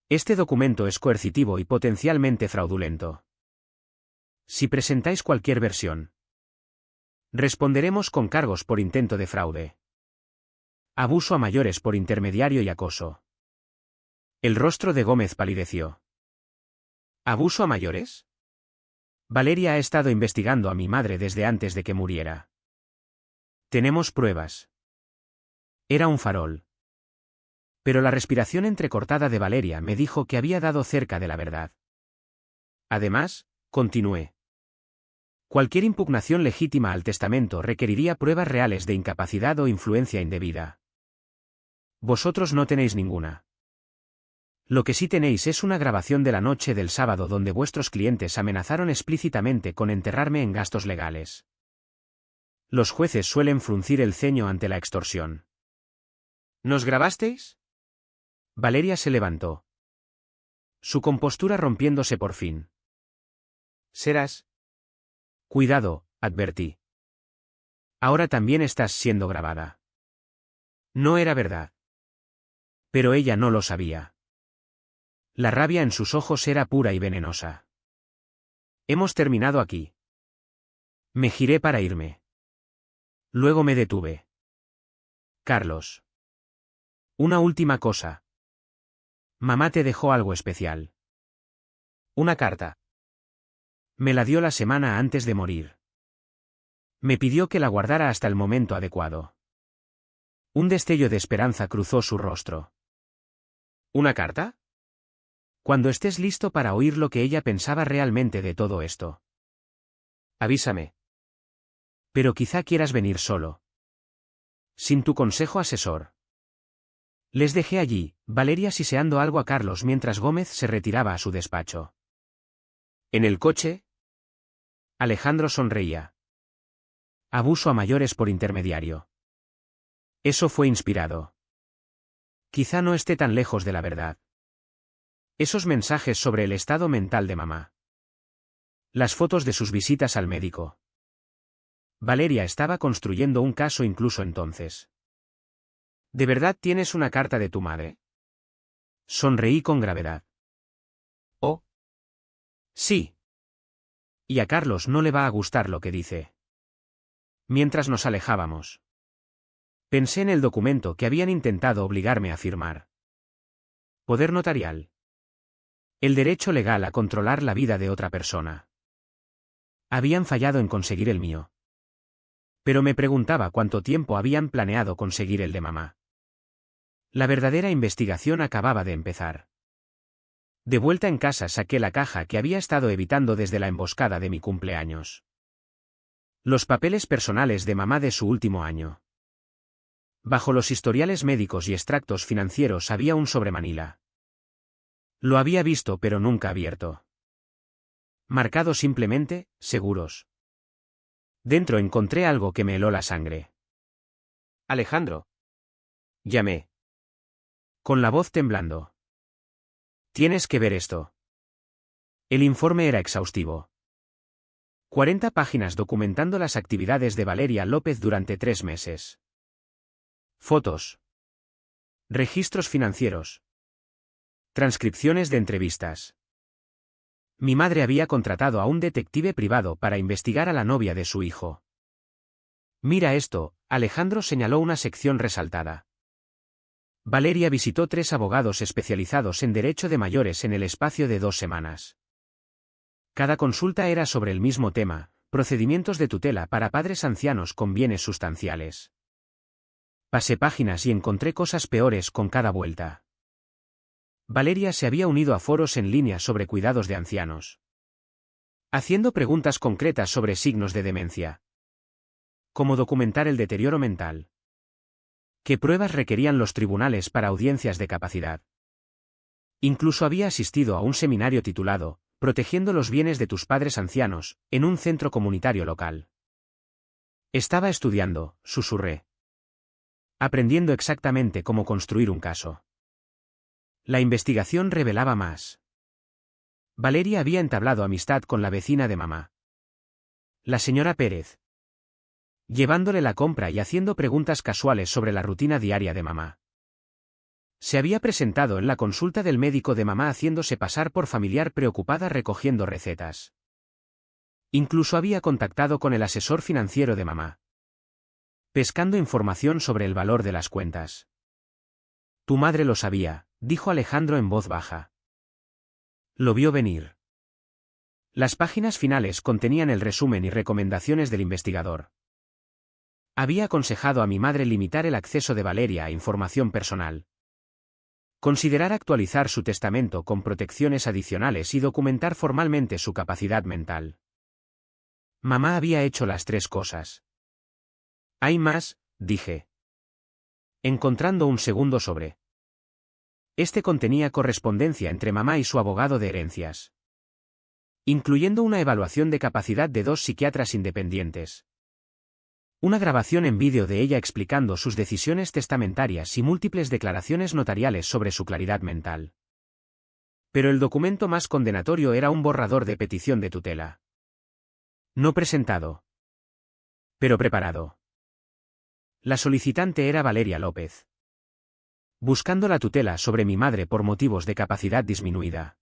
[SPEAKER 1] Este documento es coercitivo y potencialmente fraudulento. Si presentáis cualquier versión, responderemos con cargos por intento de fraude. Abuso a mayores por intermediario y acoso. El rostro de Gómez palideció.
[SPEAKER 2] ¿Abuso a mayores?
[SPEAKER 1] Valeria ha estado investigando a mi madre desde antes de que muriera. Tenemos pruebas. Era un farol. Pero la respiración entrecortada de Valeria me dijo que había dado cerca de la verdad. Además, continué. Cualquier impugnación legítima al testamento requeriría pruebas reales de incapacidad o influencia indebida. Vosotros no tenéis ninguna. Lo que sí tenéis es una grabación de la noche del sábado donde vuestros clientes amenazaron explícitamente con enterrarme en gastos legales. Los jueces suelen fruncir el ceño ante la extorsión.
[SPEAKER 2] ¿Nos grabasteis?
[SPEAKER 1] Valeria se levantó. Su compostura rompiéndose por fin.
[SPEAKER 2] Serás.
[SPEAKER 1] Cuidado, advertí. Ahora también estás siendo grabada. No era verdad. Pero ella no lo sabía. La rabia en sus ojos era pura y venenosa. Hemos terminado aquí. Me giré para irme. Luego me detuve. Carlos. Una última cosa. Mamá te dejó algo especial. Una carta. Me la dio la semana antes de morir. Me pidió que la guardara hasta el momento adecuado. Un destello de esperanza cruzó su rostro.
[SPEAKER 2] ¿Una carta?
[SPEAKER 1] Cuando estés listo para oír lo que ella pensaba realmente de todo esto.
[SPEAKER 2] Avísame.
[SPEAKER 1] Pero quizá quieras venir solo. Sin tu consejo asesor. Les dejé allí, Valeria siseando algo a Carlos mientras Gómez se retiraba a su despacho.
[SPEAKER 2] ¿En el coche?
[SPEAKER 1] Alejandro sonreía. Abuso a mayores por intermediario. Eso fue inspirado. Quizá no esté tan lejos de la verdad. Esos mensajes sobre el estado mental de mamá. Las fotos de sus visitas al médico. Valeria estaba construyendo un caso incluso entonces. ¿De verdad tienes una carta de tu madre? Sonreí con gravedad. Oh. Sí. Y a Carlos no le va a gustar lo que dice. Mientras nos alejábamos, pensé en el documento que habían intentado obligarme a firmar. Poder notarial. El derecho legal a controlar la vida de otra persona. Habían fallado en conseguir el mío. Pero me preguntaba cuánto tiempo habían planeado conseguir el de mamá. La verdadera investigación acababa de empezar. De vuelta en casa saqué la caja que había estado evitando desde la emboscada de mi cumpleaños. Los papeles personales de mamá de su último año. Bajo los historiales médicos y extractos financieros había un sobre Manila. Lo había visto pero nunca abierto. Marcado simplemente, seguros. Dentro encontré algo que me heló la sangre. Alejandro. Llamé. Con la voz temblando. Tienes que ver esto. El informe era exhaustivo. 40 páginas documentando las actividades de Valeria López durante 3 meses. Fotos. Registros financieros. Transcripciones de entrevistas. Mi madre había contratado a un detective privado para investigar a la novia de su hijo. Mira esto, Alejandro señaló una sección resaltada. Valeria visitó 3 abogados especializados en derecho de mayores en el espacio de 2 semanas. Cada consulta era sobre el mismo tema, procedimientos de tutela para padres ancianos con bienes sustanciales. Pasé páginas y encontré cosas peores con cada vuelta. Valeria se había unido a foros en línea sobre cuidados de ancianos, haciendo preguntas concretas sobre signos de demencia. ¿Cómo documentar el deterioro mental? ¿Qué pruebas requerían los tribunales para audiencias de capacidad? Incluso había asistido a un seminario titulado Protegiendo los bienes de tus padres ancianos, en un centro comunitario local. Estaba estudiando, susurré. Aprendiendo exactamente cómo construir un caso. La investigación revelaba más. Valeria había entablado amistad con la vecina de mamá, la señora Pérez, llevándole la compra y haciendo preguntas casuales sobre la rutina diaria de mamá. Se había presentado en la consulta del médico de mamá haciéndose pasar por familiar preocupada recogiendo recetas. Incluso había contactado con el asesor financiero de mamá, pescando información sobre el valor de las cuentas. Tu madre lo sabía, dijo Alejandro en voz baja. Lo vio venir. Las páginas finales contenían el resumen y recomendaciones del investigador. Había aconsejado a mi madre limitar el acceso de Valeria a información personal. Considerar actualizar su testamento con protecciones adicionales y documentar formalmente su capacidad mental. Mamá había hecho las 3 cosas. Hay más, dije, encontrando un segundo sobre. Este contenía correspondencia entre mamá y su abogado de herencias, incluyendo una evaluación de capacidad de 2 psiquiatras independientes. Una grabación en vídeo de ella explicando sus decisiones testamentarias y múltiples declaraciones notariales sobre su claridad mental. Pero el documento más condenatorio era un borrador de petición de tutela. No presentado, pero preparado. La solicitante era Valeria López, buscando la tutela sobre mi madre por motivos de capacidad disminuida.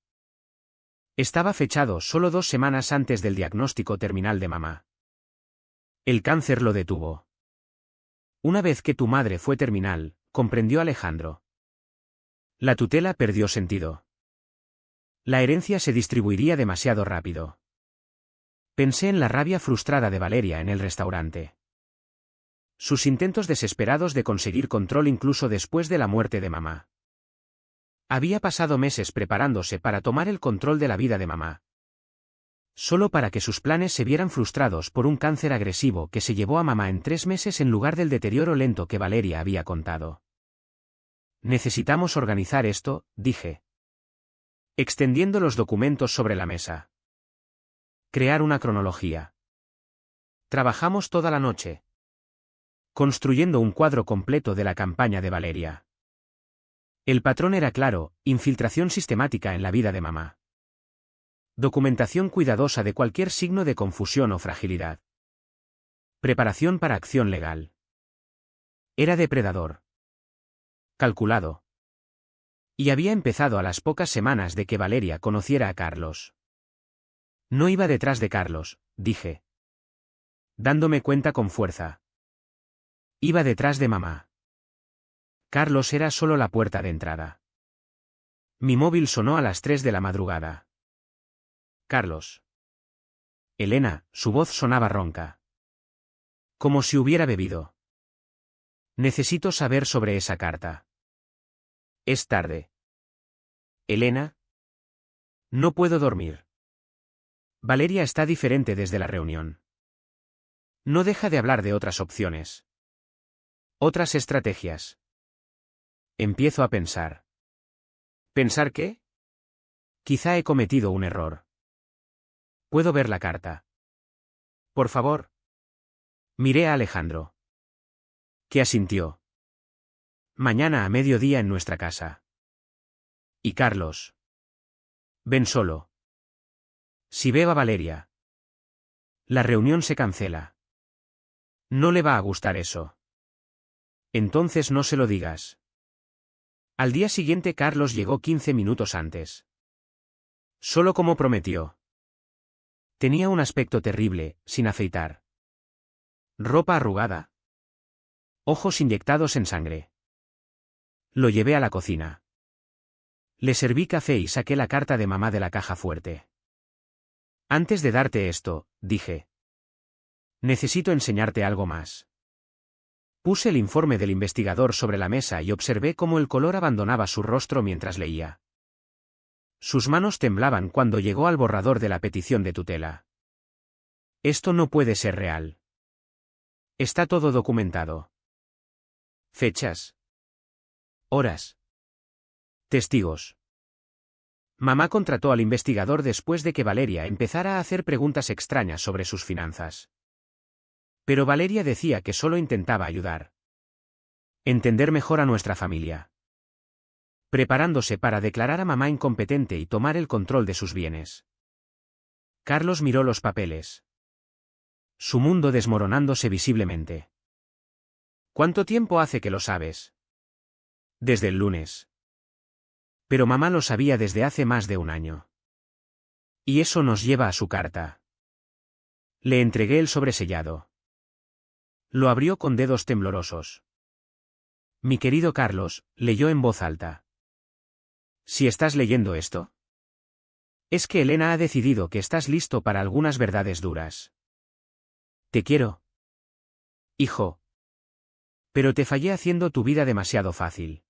[SPEAKER 1] Estaba fechado solo 2 semanas antes del diagnóstico terminal de mamá. El cáncer lo detuvo. Una vez que tu madre fue terminal, comprendió Alejandro. La tutela perdió sentido. La herencia se distribuiría demasiado rápido. Pensé en la rabia frustrada de Valeria en el restaurante. Sus intentos desesperados de conseguir control incluso después de la muerte de mamá. Había pasado meses preparándose para tomar el control de la vida de mamá. Solo para que sus planes se vieran frustrados por un cáncer agresivo que se llevó a mamá en 3 meses en lugar del deterioro lento que Valeria había contado. Necesitamos organizar esto, dije, extendiendo los documentos sobre la mesa. Crear una cronología. Trabajamos toda la noche, construyendo un cuadro completo de la campaña de Valeria. El patrón era claro, infiltración sistemática en la vida de mamá. Documentación cuidadosa de cualquier signo de confusión o fragilidad. Preparación para acción legal. Era depredador. Calculado. Y había empezado a las pocas semanas de que Valeria conociera a Carlos. No iba detrás de Carlos, dije. Dándome cuenta con fuerza. Iba detrás de mamá. Carlos era solo la puerta de entrada. Mi móvil sonó a las 3 de la madrugada. Carlos. Elena, su voz sonaba ronca. Como si hubiera bebido. Necesito saber sobre esa carta. Es tarde. Elena. No puedo dormir. Valeria está diferente desde la reunión. No deja de hablar de otras opciones. Otras estrategias. Empiezo a pensar. ¿Pensar qué? Quizá he cometido un error. ¿Puedo ver la carta? Por favor. Miré a Alejandro. Que asintió. Mañana a mediodía en nuestra casa. Y Carlos. Ven solo. Si veo a Valeria. La reunión se cancela. No le va a gustar eso. Entonces no se lo digas. Al día siguiente Carlos llegó 15 minutos antes. Solo como prometió. Tenía un aspecto terrible, sin afeitar. Ropa arrugada. Ojos inyectados en sangre. Lo llevé a la cocina. Le serví café y saqué la carta de mamá de la caja fuerte. Antes de darte esto, dije. Necesito enseñarte algo más. Puse el informe del investigador sobre la mesa y observé cómo el color abandonaba su rostro mientras leía. Sus manos temblaban cuando llegó al borrador de la petición de tutela. Esto no puede ser real. Está todo documentado. Fechas. Horas. Testigos. Mamá contrató al investigador después de que Valeria empezara a hacer preguntas extrañas sobre sus finanzas. Pero Valeria decía que solo intentaba ayudar. Entender mejor a nuestra familia. Preparándose para declarar a mamá incompetente y tomar el control de sus bienes. Carlos miró los papeles. Su mundo desmoronándose visiblemente. ¿Cuánto tiempo hace que lo sabes? Desde el lunes. Pero mamá lo sabía desde hace más de un año. Y eso nos lleva a su carta. Le entregué el sobresellado. Lo abrió con dedos temblorosos. Mi querido Carlos, leyó en voz alta. Si estás leyendo esto. Es que Elena ha decidido que estás listo para algunas verdades duras. Te quiero. Hijo. Pero te fallé haciendo tu vida demasiado fácil.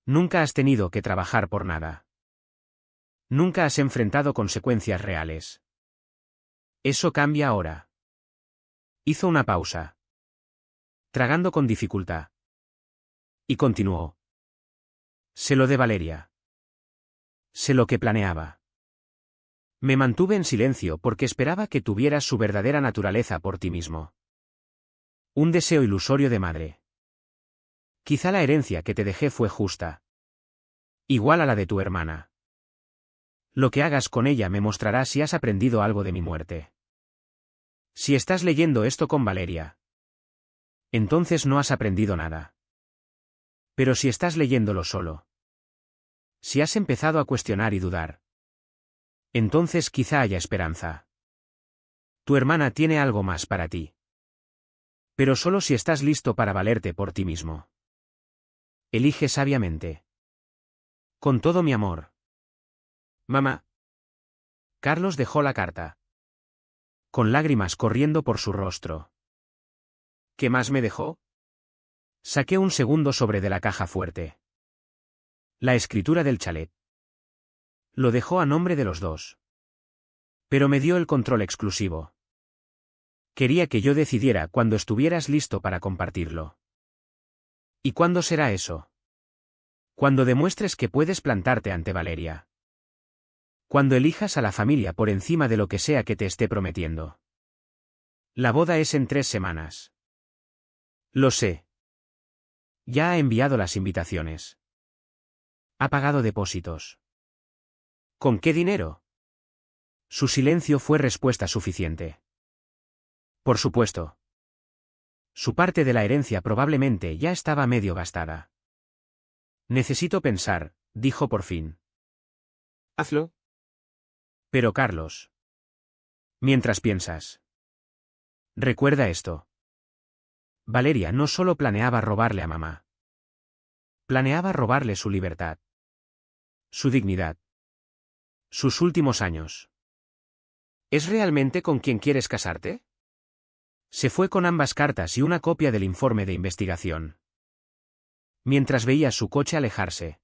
[SPEAKER 1] Nunca has tenido que trabajar por nada. Nunca has enfrentado consecuencias reales. Eso cambia ahora. Hizo una pausa. Tragando con dificultad. Y continuó. Sé lo de Valeria. Sé lo que planeaba. Me mantuve en silencio porque esperaba que tuvieras su verdadera naturaleza por ti mismo. Un deseo ilusorio de madre. Quizá la herencia que te dejé fue justa. Igual a la de tu hermana. Lo que hagas con ella me mostrará si has aprendido algo de mi muerte. Si estás leyendo esto con Valeria. Entonces no has aprendido nada. Pero si estás leyéndolo solo. Si has empezado a cuestionar y dudar. Entonces quizá haya esperanza. Tu hermana tiene algo más para ti. Pero solo si estás listo para valerte por ti mismo. Elige sabiamente. Con todo mi amor. Mamá. Carlos dejó la carta. Con lágrimas corriendo por su rostro. ¿Qué más me dejó? Saqué un segundo sobre de la caja fuerte. La escritura del chalet. Lo dejó a nombre de los dos. Pero me dio el control exclusivo. Quería que yo decidiera cuando estuvieras listo para compartirlo. ¿Y cuándo será eso? Cuando demuestres que puedes plantarte ante Valeria. Cuando elijas a la familia por encima de lo que sea que te esté prometiendo. La boda es en 3 semanas. Lo sé. Ya ha enviado las invitaciones. Ha pagado depósitos. ¿Con qué dinero? Su silencio fue respuesta suficiente. Por supuesto. Su parte de la herencia probablemente ya estaba medio gastada. Necesito pensar, dijo por fin.
[SPEAKER 2] Hazlo.
[SPEAKER 1] Pero Carlos. Mientras piensas. Recuerda esto. Valeria no solo planeaba robarle a mamá. Planeaba robarle su libertad. Su dignidad. Sus últimos años. ¿Es realmente con quien quieres casarte? Se fue con ambas cartas y una copia del informe de investigación. Mientras veía su coche alejarse.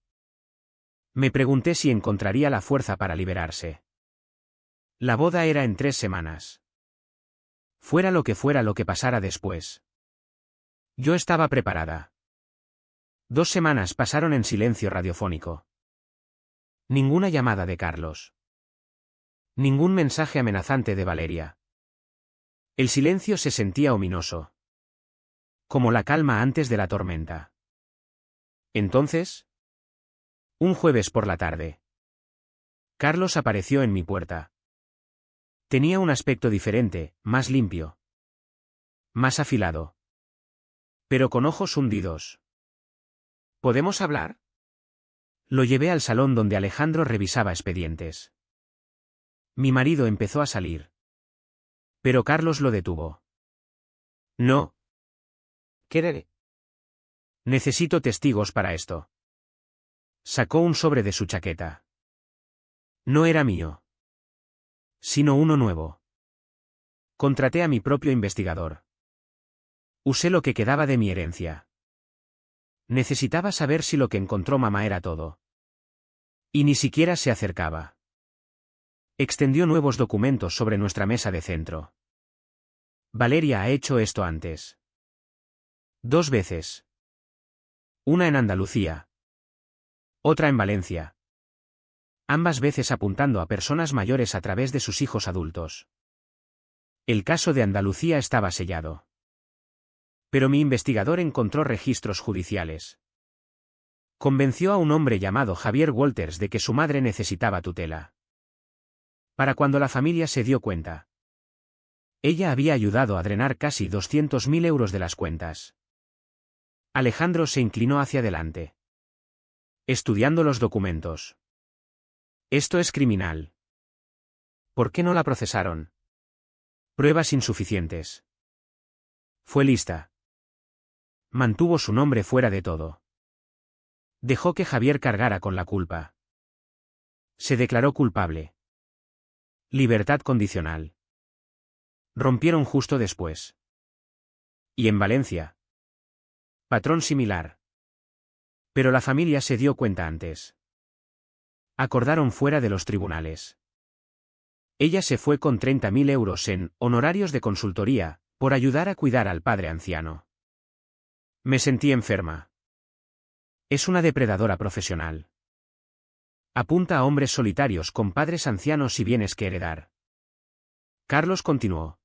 [SPEAKER 1] Me pregunté si encontraría la fuerza para liberarse. La boda era en 3 semanas. Fuera lo que pasara después. Yo estaba preparada. 2 semanas pasaron en silencio radiofónico. Ninguna llamada de Carlos. Ningún mensaje amenazante de Valeria. El silencio se sentía ominoso. Como la calma antes de la tormenta. Entonces, un jueves por la tarde, Carlos apareció en mi puerta. Tenía un aspecto diferente, más limpio. Más afilado. Pero con ojos hundidos. ¿Podemos hablar? Lo llevé al salón donde Alejandro revisaba expedientes. Mi marido empezó a salir. Pero Carlos lo detuvo. No.
[SPEAKER 2] ¿Qué?
[SPEAKER 1] Necesito testigos para esto. Sacó un sobre de su chaqueta. No era mío. Sino uno nuevo. Contraté a mi propio investigador. Usé lo que quedaba de mi herencia. Necesitaba saber si lo que encontró mamá era todo. Y ni siquiera se acercaba. Extendió nuevos documentos sobre nuestra mesa de centro. Valeria ha hecho esto antes. 2 veces. Una en Andalucía. Otra en Valencia. Ambas veces apuntando a personas mayores a través de sus hijos adultos. El caso de Andalucía estaba sellado. Pero mi investigador encontró registros judiciales. Convenció a un hombre llamado Javier Walters de que su madre necesitaba tutela. Para cuando la familia se dio cuenta. Ella había ayudado a drenar casi 200.000 euros de las cuentas. Alejandro se inclinó hacia adelante. Estudiando los documentos. Esto es criminal. ¿Por qué no la procesaron? Pruebas insuficientes. Fue lista. Mantuvo su nombre fuera de todo. Dejó que Javier cargara con la culpa. Se declaró culpable. Libertad condicional. Rompieron justo después. Y en Valencia. Patrón similar. Pero la familia se dio cuenta antes. Acordaron fuera de los tribunales. Ella se fue con 30.000 euros en honorarios de consultoría, por ayudar a cuidar al padre anciano. Me sentí enferma. Es una depredadora profesional. Apunta a hombres solitarios con padres ancianos y bienes que heredar. Carlos continuó.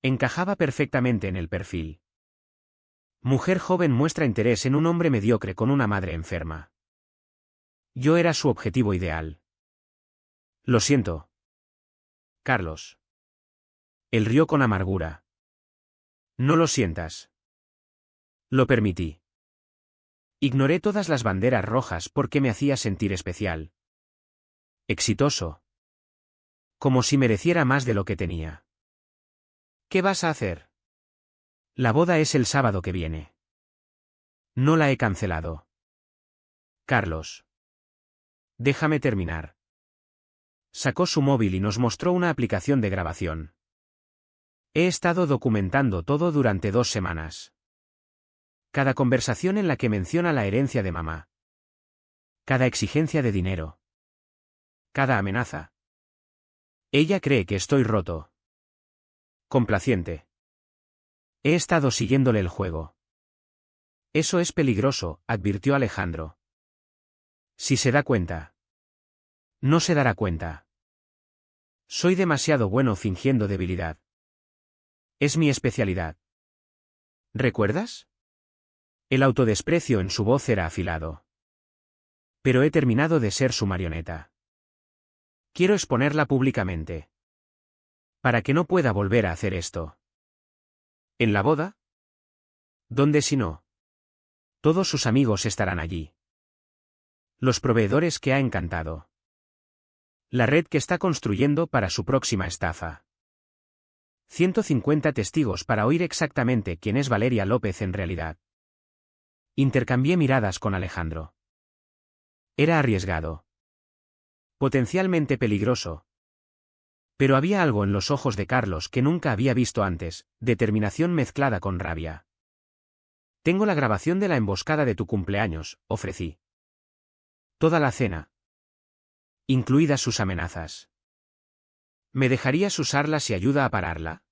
[SPEAKER 1] Encajaba perfectamente en el perfil. Mujer joven muestra interés en un hombre mediocre con una madre enferma. Yo era su objetivo ideal. Lo siento. Carlos. Él rió con amargura. No lo sientas. Lo permití. Ignoré todas las banderas rojas porque me hacía sentir especial. Exitoso. Como si mereciera más de lo que tenía. ¿Qué vas a hacer? La boda es el sábado que viene. No la he cancelado. Carlos. Déjame terminar. Sacó su móvil y nos mostró una aplicación de grabación. He estado documentando todo durante 2 semanas. Cada conversación en la que menciona la herencia de mamá. Cada exigencia de dinero. Cada amenaza. Ella cree que estoy roto. Complaciente. He estado siguiéndole el juego. Eso es peligroso, advirtió Alejandro. Si se da cuenta. No se dará cuenta. Soy demasiado bueno fingiendo debilidad. Es mi especialidad. ¿Recuerdas? El autodesprecio en su voz era afilado. Pero he terminado de ser su marioneta. Quiero exponerla públicamente. Para que no pueda volver a hacer esto. ¿En la boda? ¿Dónde si no? Todos sus amigos estarán allí. Los proveedores que ha encantado. La red que está construyendo para su próxima estafa. 150 testigos para oír exactamente quién es Valeria López en realidad. Intercambié miradas con Alejandro. Era arriesgado. Potencialmente peligroso. Pero había algo en los ojos de Carlos que nunca había visto antes, determinación mezclada con rabia. Tengo la grabación de la emboscada de tu cumpleaños, ofrecí. Toda la cena. Incluidas sus amenazas. ¿Me dejarías usarla si ayuda a pararla?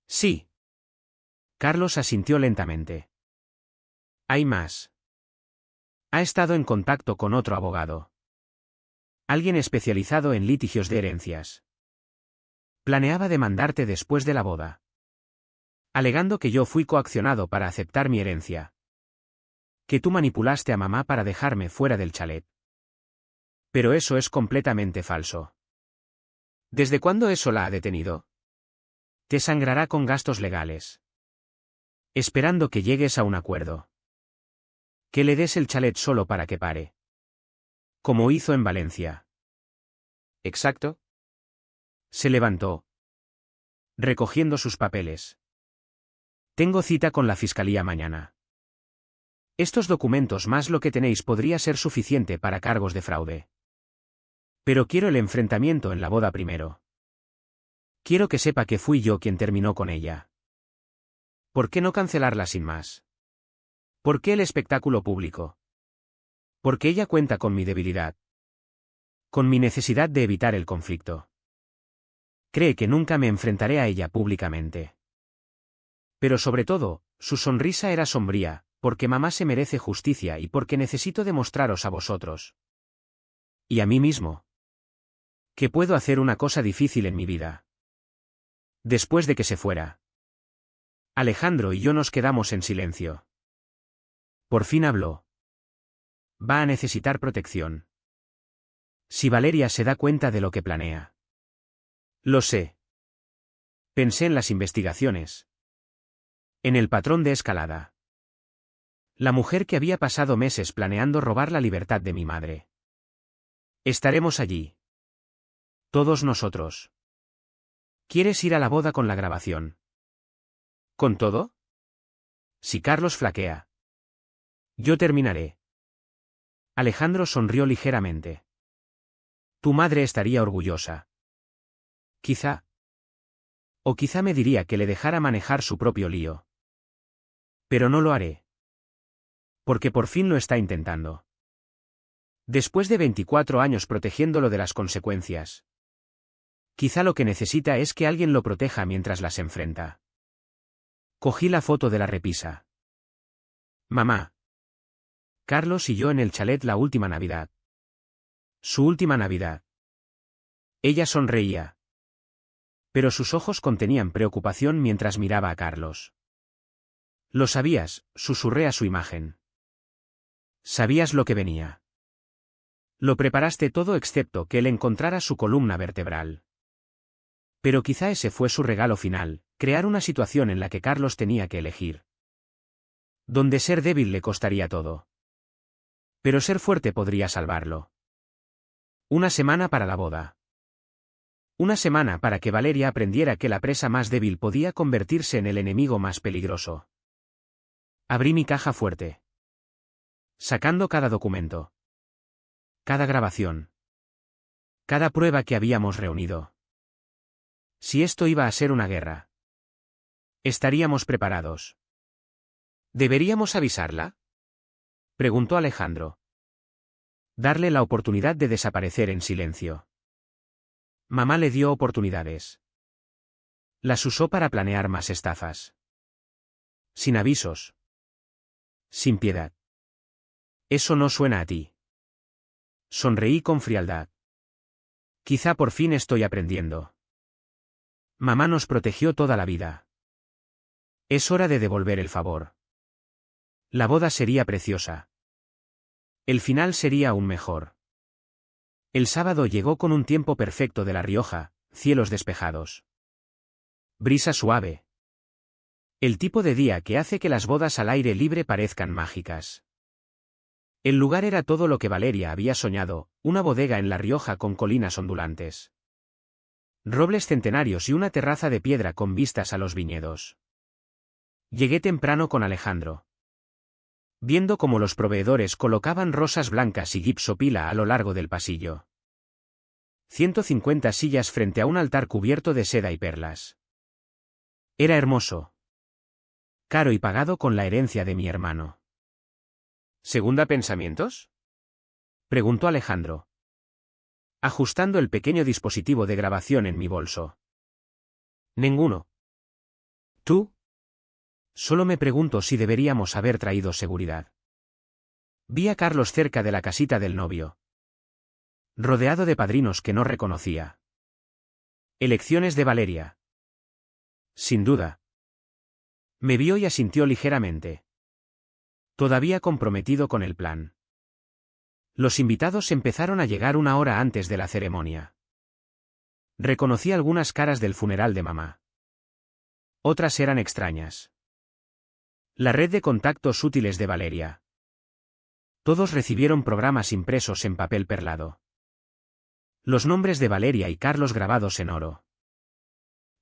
[SPEAKER 1] Sí. Carlos asintió lentamente. Hay más. Ha estado en contacto con otro abogado. Alguien especializado en litigios de herencias. Planeaba demandarte después de la boda. Alegando que yo fui coaccionado para aceptar mi herencia. Que tú manipulaste a mamá para dejarme fuera del chalet. Pero eso es completamente falso. ¿Desde cuándo eso la ha detenido? Te sangrará con gastos legales. Esperando que llegues a un acuerdo. Que le des el chalet solo para que pare. Como hizo en Valencia. ¿Exacto? Se levantó. Recogiendo sus papeles. Tengo cita con la fiscalía mañana. Estos documentos más lo que tenéis podría ser suficiente para cargos de fraude. Pero quiero el enfrentamiento en la boda primero. Quiero que sepa que fui yo quien terminó con ella. ¿Por qué no cancelarla sin más? ¿Por qué el espectáculo público? Porque ella cuenta con mi debilidad. Con mi necesidad de evitar el conflicto. Cree que nunca me enfrentaré a ella públicamente. Pero sobre todo, su sonrisa era sombría, porque mamá se merece justicia y porque necesito demostraros a vosotros. Y a mí mismo. Que puedo hacer una cosa difícil en mi vida. Después de que se fuera. Alejandro y yo nos quedamos en silencio. Por fin habló. Va a necesitar protección. Si Valeria se da cuenta de lo que planea. Lo sé. Pensé en las investigaciones. En el patrón de escalada. La mujer que había pasado meses planeando robar la libertad de mi madre. Estaremos allí. Todos nosotros. ¿Quieres ir a la boda con la grabación? ¿Con todo? Si Carlos flaquea. Yo terminaré. Alejandro sonrió ligeramente. Tu madre estaría orgullosa. Quizá. O quizá me diría que le dejara manejar su propio lío. Pero no lo haré. Porque por fin lo está intentando. Después de 24 años protegiéndolo de las consecuencias. Quizá lo que necesita es que alguien lo proteja mientras las enfrenta. Cogí la foto de la repisa. Mamá. Carlos y yo en el chalet la última Navidad. Su última Navidad. Ella sonreía. Pero sus ojos contenían preocupación mientras miraba a Carlos. Lo sabías, susurré a su imagen. Sabías lo que venía. Lo preparaste todo excepto que él encontrara su columna vertebral. Pero quizá ese fue su regalo final, crear una situación en la que Carlos tenía que elegir. Donde ser débil le costaría todo. Pero ser fuerte podría salvarlo. Una semana para la boda. Una semana para que Valeria aprendiera que la presa más débil podía convertirse en el enemigo más peligroso. Abrí mi caja fuerte. Sacando cada documento. Cada grabación. Cada prueba que habíamos reunido. Si esto iba a ser una guerra. Estaríamos preparados. ¿Deberíamos avisarla? Preguntó Alejandro. Darle la oportunidad de desaparecer en silencio. Mamá le dio oportunidades. Las usó para planear más estafas. Sin avisos. Sin piedad. Eso no suena a ti. Sonreí con frialdad. Quizá por fin estoy aprendiendo. Mamá nos protegió toda la vida. Es hora de devolver el favor. La boda sería preciosa. El final sería aún mejor. El sábado llegó con un tiempo perfecto de La Rioja, cielos despejados. Brisa suave. El tipo de día que hace que las bodas al aire libre parezcan mágicas. El lugar era todo lo que Valeria había soñado, una bodega en La Rioja con colinas ondulantes, robles centenarios y una terraza de piedra con vistas a los viñedos. Llegué temprano con Alejandro, viendo cómo los proveedores colocaban rosas blancas y gipsopila a lo largo del pasillo. 150 sillas frente a un altar cubierto de seda y perlas. Era hermoso. Caro y pagado con la herencia de mi hermano.
[SPEAKER 2] ¿Segunda pensamientos?
[SPEAKER 1] Preguntó Alejandro, ajustando el pequeño dispositivo de grabación en mi bolso.
[SPEAKER 2] Ninguno.
[SPEAKER 1] ¿Tú? Solo me pregunto si deberíamos haber traído seguridad. Vi a Carlos cerca de la casita del novio, rodeado de padrinos que no reconocía. Elecciones de Valeria. Sin duda. Me vio y asintió ligeramente. Todavía comprometido con el plan. Los invitados empezaron a llegar una hora antes de la ceremonia. Reconocí algunas caras del funeral de mamá. Otras eran extrañas. La red de contactos útiles de Valeria. Todos recibieron programas impresos en papel perlado. Los nombres de Valeria y Carlos grabados en oro.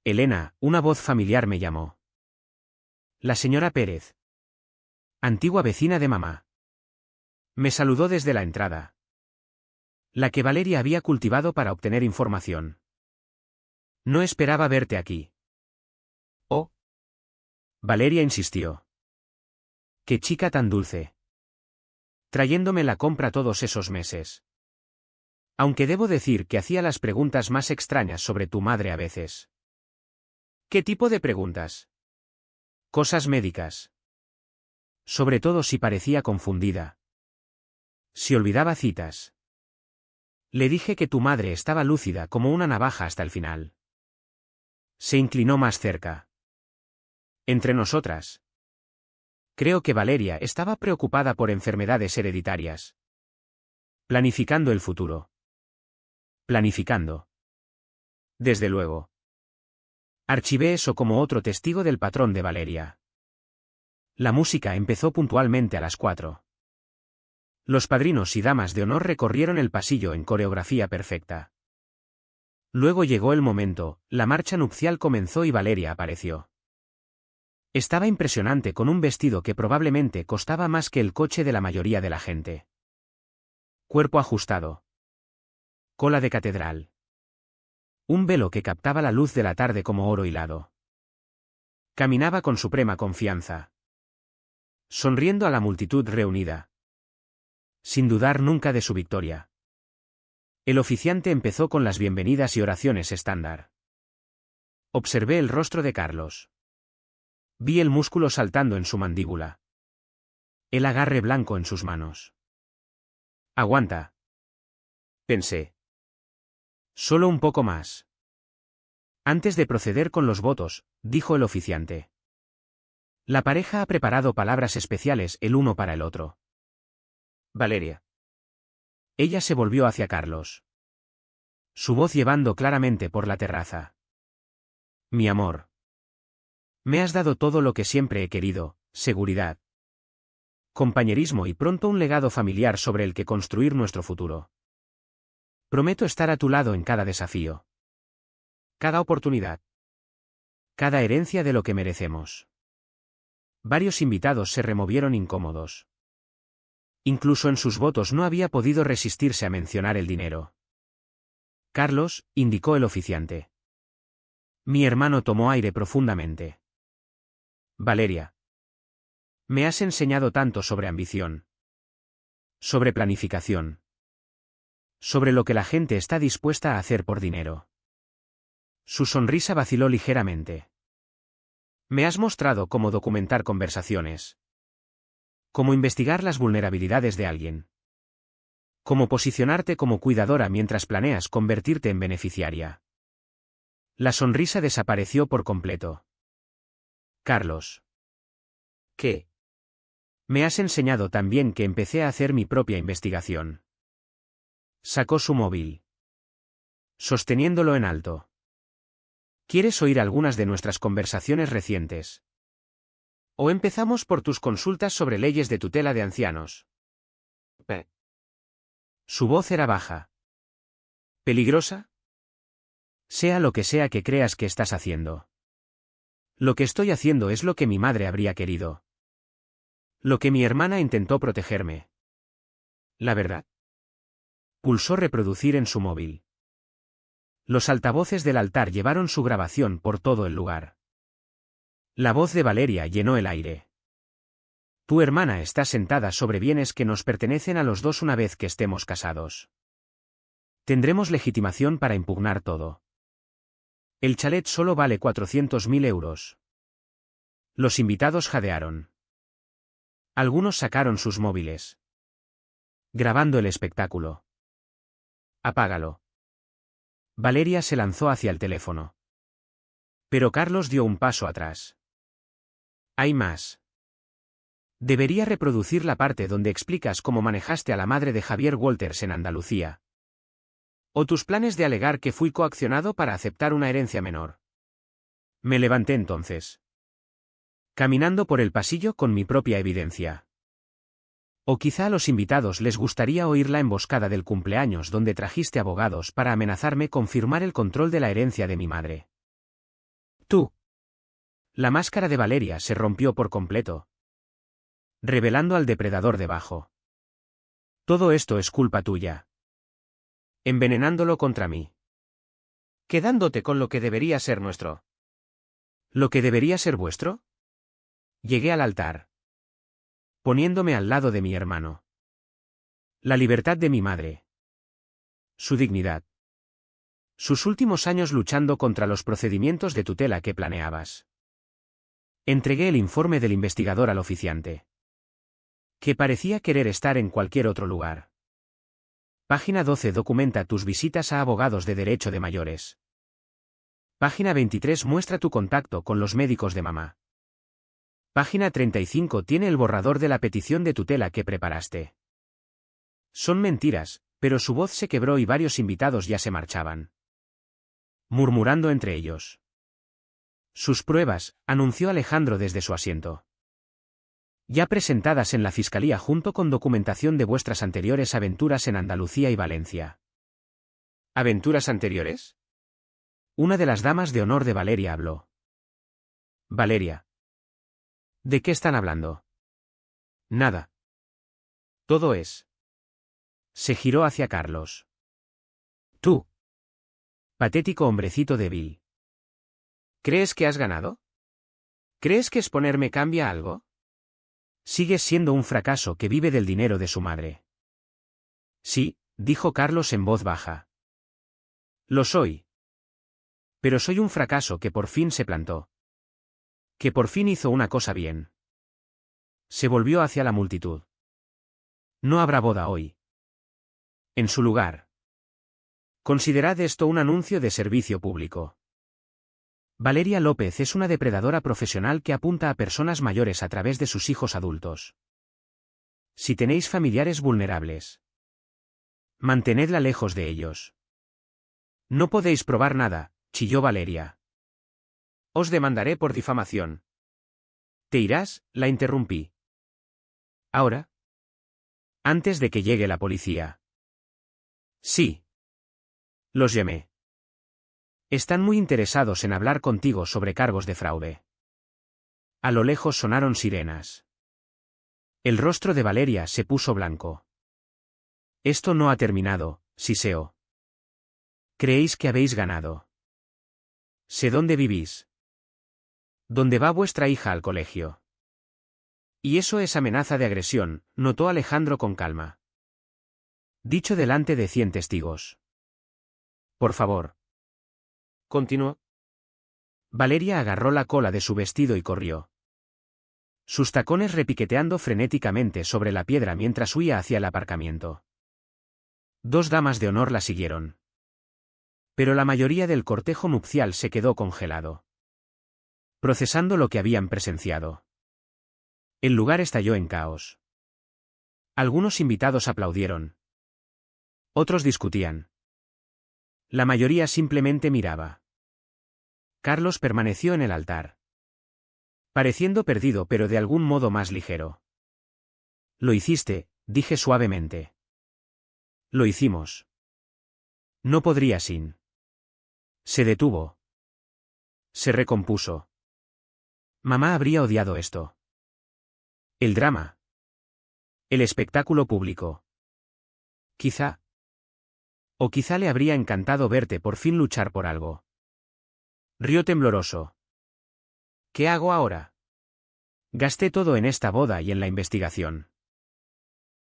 [SPEAKER 1] Elena, una voz familiar me llamó. La señora Pérez. Antigua vecina de mamá. Me saludó desde la entrada. La que Valeria había cultivado para obtener información. No esperaba verte aquí.
[SPEAKER 2] Oh.
[SPEAKER 1] Valeria insistió. Qué chica tan dulce. Trayéndome la compra todos esos meses. Aunque debo decir que hacía las preguntas más extrañas sobre tu madre a veces.
[SPEAKER 2] ¿Qué tipo de preguntas?
[SPEAKER 1] Cosas médicas. Sobre todo si parecía confundida. Si olvidaba citas. Le dije que tu madre estaba lúcida como una navaja hasta el final. Se inclinó más cerca. Entre nosotras. Creo que Valeria estaba preocupada por enfermedades hereditarias. Planificando el futuro. Planificando. Desde luego. Archivé eso como otro testigo del patrón de Valeria. La música empezó puntualmente a las 4. Los padrinos y damas de honor recorrieron el pasillo en coreografía perfecta. Luego llegó el momento, la marcha nupcial comenzó y Valeria apareció. Estaba impresionante con un vestido que probablemente costaba más que el coche de la mayoría de la gente. Cuerpo ajustado. Cola de catedral. Un velo que captaba la luz de la tarde como oro hilado. Caminaba con suprema confianza. Sonriendo a la multitud reunida. Sin dudar nunca de su victoria. El oficiante empezó con las bienvenidas y oraciones estándar. Observé el rostro de Carlos. Vi el músculo saltando en su mandíbula. El agarre blanco en sus manos. Aguanta. Pensé. Solo un poco más. Antes de proceder con los votos, dijo el oficiante. La pareja ha preparado palabras especiales el uno para el otro.
[SPEAKER 2] Valeria.
[SPEAKER 1] Ella se volvió hacia Carlos. Su voz llevando claramente por la terraza. Mi amor. Me has dado todo lo que siempre he querido, seguridad, compañerismo y pronto un legado familiar sobre el que construir nuestro futuro. Prometo estar a tu lado en cada desafío. Cada oportunidad. Cada herencia de lo que merecemos. Varios invitados se removieron incómodos. Incluso en sus votos no había podido resistirse a mencionar el dinero. Carlos, indicó el oficiante. Mi hermano tomó aire profundamente. Valeria. Me has enseñado tanto sobre ambición. Sobre planificación. Sobre lo que la gente está dispuesta a hacer por dinero. Su sonrisa vaciló ligeramente. Me has mostrado cómo documentar conversaciones. Cómo investigar las vulnerabilidades de alguien. Cómo posicionarte como cuidadora mientras planeas convertirte en beneficiaria. La sonrisa desapareció por completo. Carlos.
[SPEAKER 2] ¿Qué?
[SPEAKER 1] Me has enseñado también que empecé a hacer mi propia investigación. Sacó su móvil. Sosteniéndolo en alto. ¿Quieres oír algunas de nuestras conversaciones recientes?
[SPEAKER 2] ¿O empezamos por tus consultas sobre leyes de tutela de ancianos?
[SPEAKER 1] Su voz era baja.
[SPEAKER 2] ¿Peligrosa?
[SPEAKER 1] Sea lo que sea que creas que estás haciendo. Lo que estoy haciendo es lo que mi madre habría querido. Lo que mi hermana intentó protegerme.
[SPEAKER 2] La verdad.
[SPEAKER 1] Pulsó reproducir en su móvil. Los altavoces del altar llevaron su grabación por todo el lugar. La voz de Valeria llenó el aire. Tu hermana está sentada sobre bienes que nos pertenecen a los dos una vez que estemos casados. Tendremos legitimación para impugnar todo. El chalet solo vale 400.000 euros. Los invitados jadearon. Algunos sacaron sus móviles. Grabando el espectáculo. Apágalo. Valeria se lanzó hacia el teléfono. Pero Carlos dio un paso atrás. Hay más. Debería reproducir la parte donde explicas cómo manejaste a la madre de Javier Walters en Andalucía. O tus planes de alegar que fui coaccionado para aceptar una herencia menor. Me levanté entonces. Caminando por el pasillo con mi propia evidencia. O quizá a los invitados les gustaría oír la emboscada del cumpleaños donde trajiste abogados para amenazarme con firmar el control de la herencia de mi madre. Tú. La máscara de Valeria se rompió por completo, revelando al depredador debajo. Todo esto es culpa tuya. Envenenándolo contra mí.
[SPEAKER 2] Quedándote con lo que debería ser nuestro.
[SPEAKER 1] ¿Lo que debería ser vuestro? Llegué al altar. Poniéndome al lado de mi hermano. La libertad de mi madre. Su dignidad. Sus últimos años luchando contra los procedimientos de tutela que planeabas. Entregué el informe del investigador al oficiante. Que parecía querer estar en cualquier otro lugar. Página 12 documenta tus visitas a abogados de derecho de mayores. Página 23 muestra tu contacto con los médicos de mamá. Página 35 tiene el borrador de la petición de tutela que preparaste. Son mentiras, pero su voz se quebró y varios invitados ya se marchaban. Murmurando entre ellos. Sus pruebas, anunció Alejandro desde su asiento. Ya presentadas en la Fiscalía junto con documentación de vuestras anteriores aventuras en Andalucía y Valencia.
[SPEAKER 2] ¿Aventuras anteriores?
[SPEAKER 1] Una de las damas de honor de Valeria habló. Valeria. ¿De qué están hablando?
[SPEAKER 2] Nada. Todo es.
[SPEAKER 1] Se giró hacia Carlos. Tú. Patético hombrecito débil.
[SPEAKER 2] ¿Crees que has ganado? ¿Crees que exponerme cambia algo?
[SPEAKER 1] Sigues siendo un fracaso que vive del dinero de su madre. Sí, dijo Carlos en voz baja. Lo soy. Pero soy un fracaso que por fin se plantó. Que por fin hizo una cosa bien. Se volvió hacia la multitud. No habrá boda hoy. En su lugar. Considerad esto un anuncio de servicio público. Valeria López es una depredadora profesional que apunta a personas mayores a través de sus hijos adultos. Si tenéis familiares vulnerables, mantenedla lejos de ellos. No podéis probar nada, chilló Valeria.
[SPEAKER 2] Os demandaré por difamación.
[SPEAKER 1] ¿Te irás?, la interrumpí. ¿Ahora? Antes de que llegue la policía. Sí. Los llamé. Están muy interesados en hablar contigo sobre cargos de fraude. A lo lejos sonaron sirenas. El rostro de Valeria se puso blanco. Esto no ha terminado, siseo. ¿Creéis que habéis ganado? Sé dónde vivís. ¿Dónde va vuestra hija al colegio? Y eso es amenaza de agresión, notó Alejandro con calma. Dicho delante de 100 testigos. Por favor.
[SPEAKER 2] Continuó.
[SPEAKER 1] Valeria agarró la cola de su vestido y corrió. Sus tacones repiqueteando frenéticamente sobre la piedra mientras huía hacia el aparcamiento. 2 damas de honor la siguieron. Pero la mayoría del cortejo nupcial se quedó congelado. Procesando lo que habían presenciado. El lugar estalló en caos. Algunos invitados aplaudieron. Otros discutían. La mayoría simplemente miraba. Carlos permaneció en el altar. pareciendo perdido pero de algún modo más ligero. Lo hiciste, dije suavemente. Lo hicimos. No podría sin. Se detuvo. Se recompuso. Mamá habría odiado esto. El drama. El espectáculo público. Quizá. O quizá le habría encantado verte por fin luchar por algo. Rió tembloroso. ¿Qué hago ahora? Gasté todo en esta boda y en la investigación.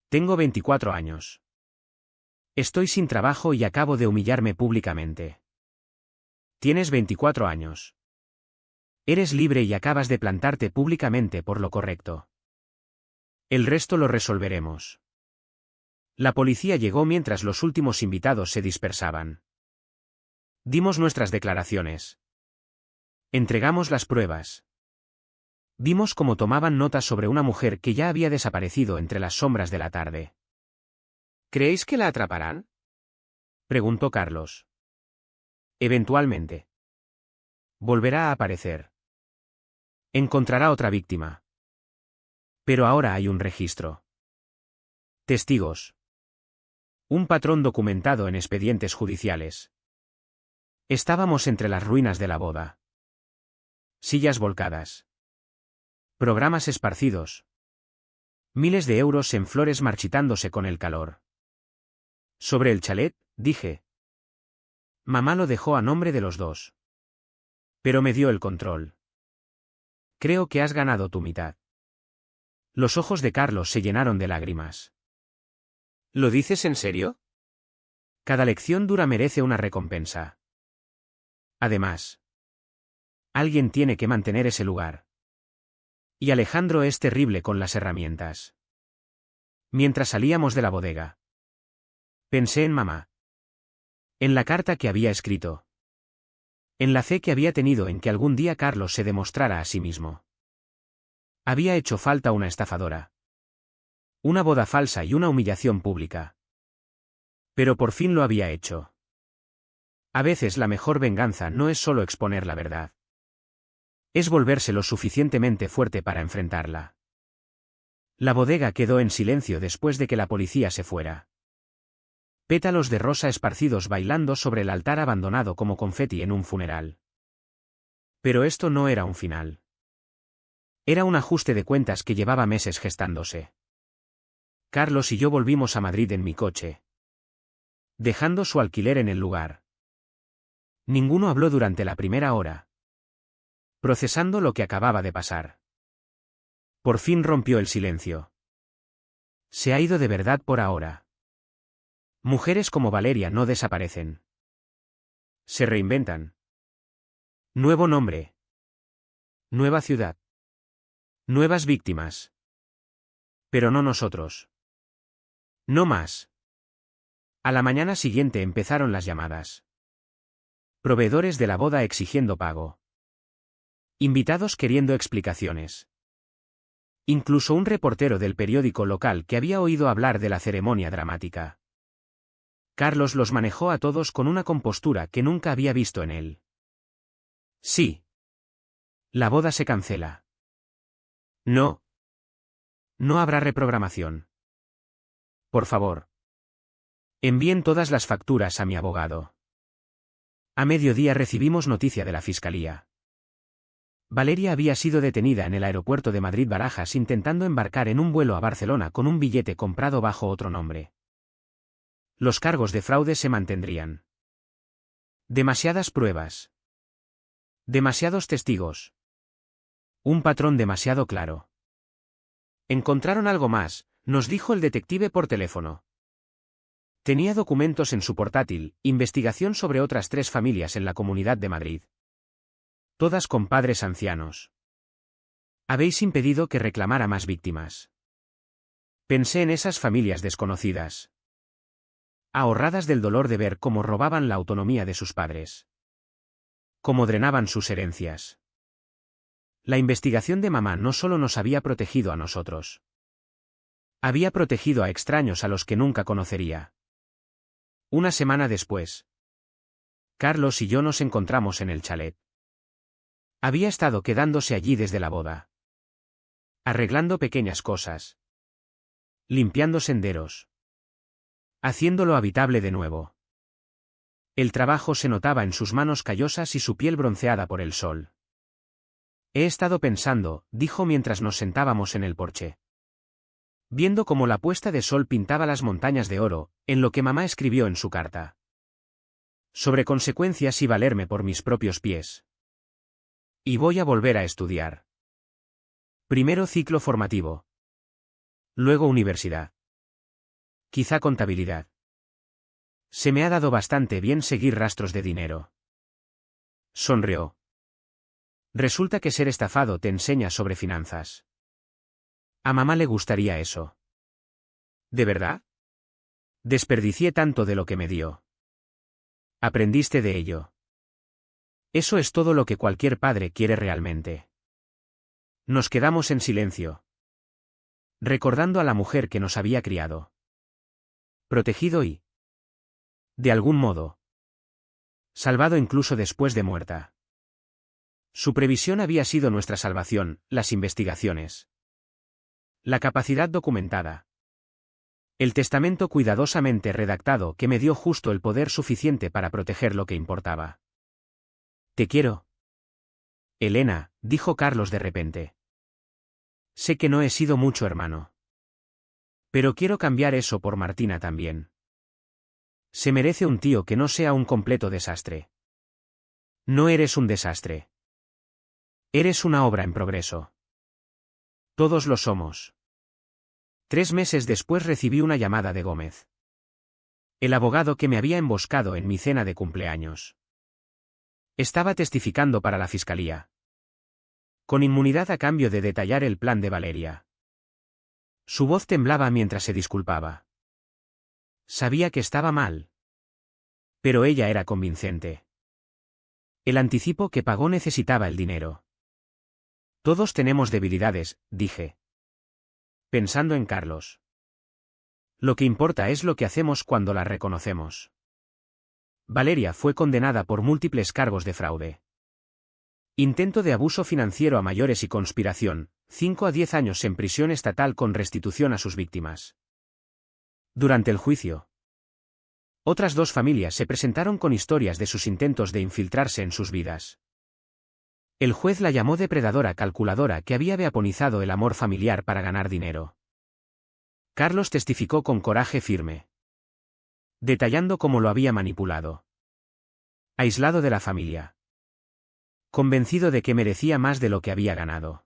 [SPEAKER 1] Tengo 24 años. Estoy sin trabajo y acabo de humillarme públicamente. Tienes 24 años. Eres libre y acabas de plantarte públicamente por lo correcto. El resto lo resolveremos. La policía llegó mientras los últimos invitados se dispersaban. Dimos nuestras declaraciones. Entregamos las pruebas. Vimos cómo tomaban notas sobre una mujer que ya había desaparecido entre las sombras de la tarde. ¿Creéis que la atraparán? Preguntó Carlos. Eventualmente. Volverá a aparecer. Encontrará otra víctima. Pero ahora hay un registro. Testigos. Un patrón documentado en expedientes judiciales. Estábamos entre las ruinas de la boda. Sillas volcadas. Programas esparcidos. Miles de euros en flores marchitándose con el calor. Sobre el chalet, dije. Mamá lo dejó a nombre de los dos. Pero me dio el control. Creo que has ganado tu mitad. Los ojos de Carlos se llenaron de lágrimas. ¿Lo dices en serio? Cada lección dura merece una recompensa. Además, alguien tiene que mantener ese lugar. Y Alejandro es terrible con las herramientas. Mientras salíamos de la bodega, pensé en mamá. En la carta que había escrito. En la fe que había tenido en que algún día Carlos se demostrara a sí mismo. Había hecho falta una estafadora. Una boda falsa y una humillación pública. Pero por fin lo había hecho. A veces la mejor venganza no es solo exponer la verdad. Es volverse lo suficientemente fuerte para enfrentarla. La bodega quedó en silencio después de que la policía se fuera. Pétalos de rosa esparcidos bailando sobre el altar abandonado como confeti en un funeral. Pero esto no era un final. Era un ajuste de cuentas que llevaba meses gestándose. Carlos y yo volvimos a Madrid en mi coche, dejando su alquiler en el lugar. Ninguno habló durante la primera hora, procesando lo que acababa de pasar. Por fin rompió el silencio. Se ha ido de verdad por ahora. Mujeres como Valeria no desaparecen. Se reinventan. Nuevo nombre. Nueva ciudad. Nuevas víctimas. Pero no nosotros. No más. A la mañana siguiente empezaron las llamadas. Proveedores de la boda exigiendo pago. Invitados queriendo explicaciones. Incluso un reportero del periódico local que había oído hablar de la ceremonia dramática. Carlos los manejó a todos con una compostura que nunca había visto en él. Sí. La boda se cancela. No. No habrá reprogramación. Por favor. Envíen todas las facturas a mi abogado. A mediodía recibimos noticia de la fiscalía. Valeria había sido detenida en el aeropuerto de Madrid-Barajas intentando embarcar en un vuelo a Barcelona con un billete comprado bajo otro nombre. Los cargos de fraude se mantendrían. Demasiadas pruebas. Demasiados testigos. Un patrón demasiado claro. Encontraron algo más, nos dijo el detective por teléfono. Tenía documentos en su portátil, investigación sobre otras 3 familias en la Comunidad de Madrid. Todas con padres ancianos. Habéis impedido que reclamara más víctimas. Pensé en esas familias desconocidas. Ahorradas del dolor de ver cómo robaban la autonomía de sus padres. Cómo drenaban sus herencias. La investigación de mamá no solo nos había protegido a nosotros. Había protegido a extraños a los que nunca conocería. Una semana después, Carlos y yo nos encontramos en el chalet. Había estado quedándose allí desde la boda. Arreglando pequeñas cosas. Limpiando senderos. Haciéndolo habitable de nuevo. El trabajo se notaba en sus manos callosas y su piel bronceada por el sol. He estado pensando, dijo mientras nos sentábamos en el porche. Viendo cómo la puesta de sol pintaba las montañas de oro, en lo que mamá escribió en su carta. Sobre consecuencias y valerme por mis propios pies. Y voy a volver a estudiar. Primero ciclo formativo. Luego universidad. Quizá contabilidad. Se me ha dado bastante bien seguir rastros de dinero. Sonrió. Resulta que ser estafado te enseña sobre finanzas. A mamá le gustaría eso. ¿De verdad? Desperdicié tanto de lo que me dio. Aprendiste de ello. Eso es todo lo que cualquier padre quiere realmente. Nos quedamos en silencio. Recordando a la mujer que nos había criado. Protegido y, de algún modo, salvado incluso después de muerta. Su previsión había sido nuestra salvación, las investigaciones. La capacidad documentada. El testamento cuidadosamente redactado que me dio justo el poder suficiente para proteger lo que importaba. Te quiero. Elena, dijo Carlos de repente. Sé que no he sido mucho hermano. Pero quiero cambiar eso por Martina también. Se merece un tío que no sea un completo desastre. No eres un desastre. Eres una obra en progreso. Todos lo somos. 3 meses después recibí una llamada de Gómez. El abogado que me había emboscado en mi cena de cumpleaños. Estaba testificando para la fiscalía. Con inmunidad a cambio de detallar el plan de Valeria. Su voz temblaba mientras se disculpaba. Sabía que estaba mal. Pero ella era convincente. El anticipo que pagó necesitaba el dinero. Todos tenemos debilidades, dije. Pensando en Carlos. Lo que importa es lo que hacemos cuando las reconocemos. Valeria fue condenada por múltiples cargos de fraude. Intento de abuso financiero a mayores y conspiración, 5 a 10 años en prisión estatal con restitución a sus víctimas. Durante el juicio, otras 2 familias se presentaron con historias de sus intentos de infiltrarse en sus vidas. El juez la llamó depredadora calculadora que había veaponizado el amor familiar para ganar dinero. Carlos testificó con coraje firme. Detallando cómo lo había manipulado. Aislado de la familia. Convencido de que merecía más de lo que había ganado.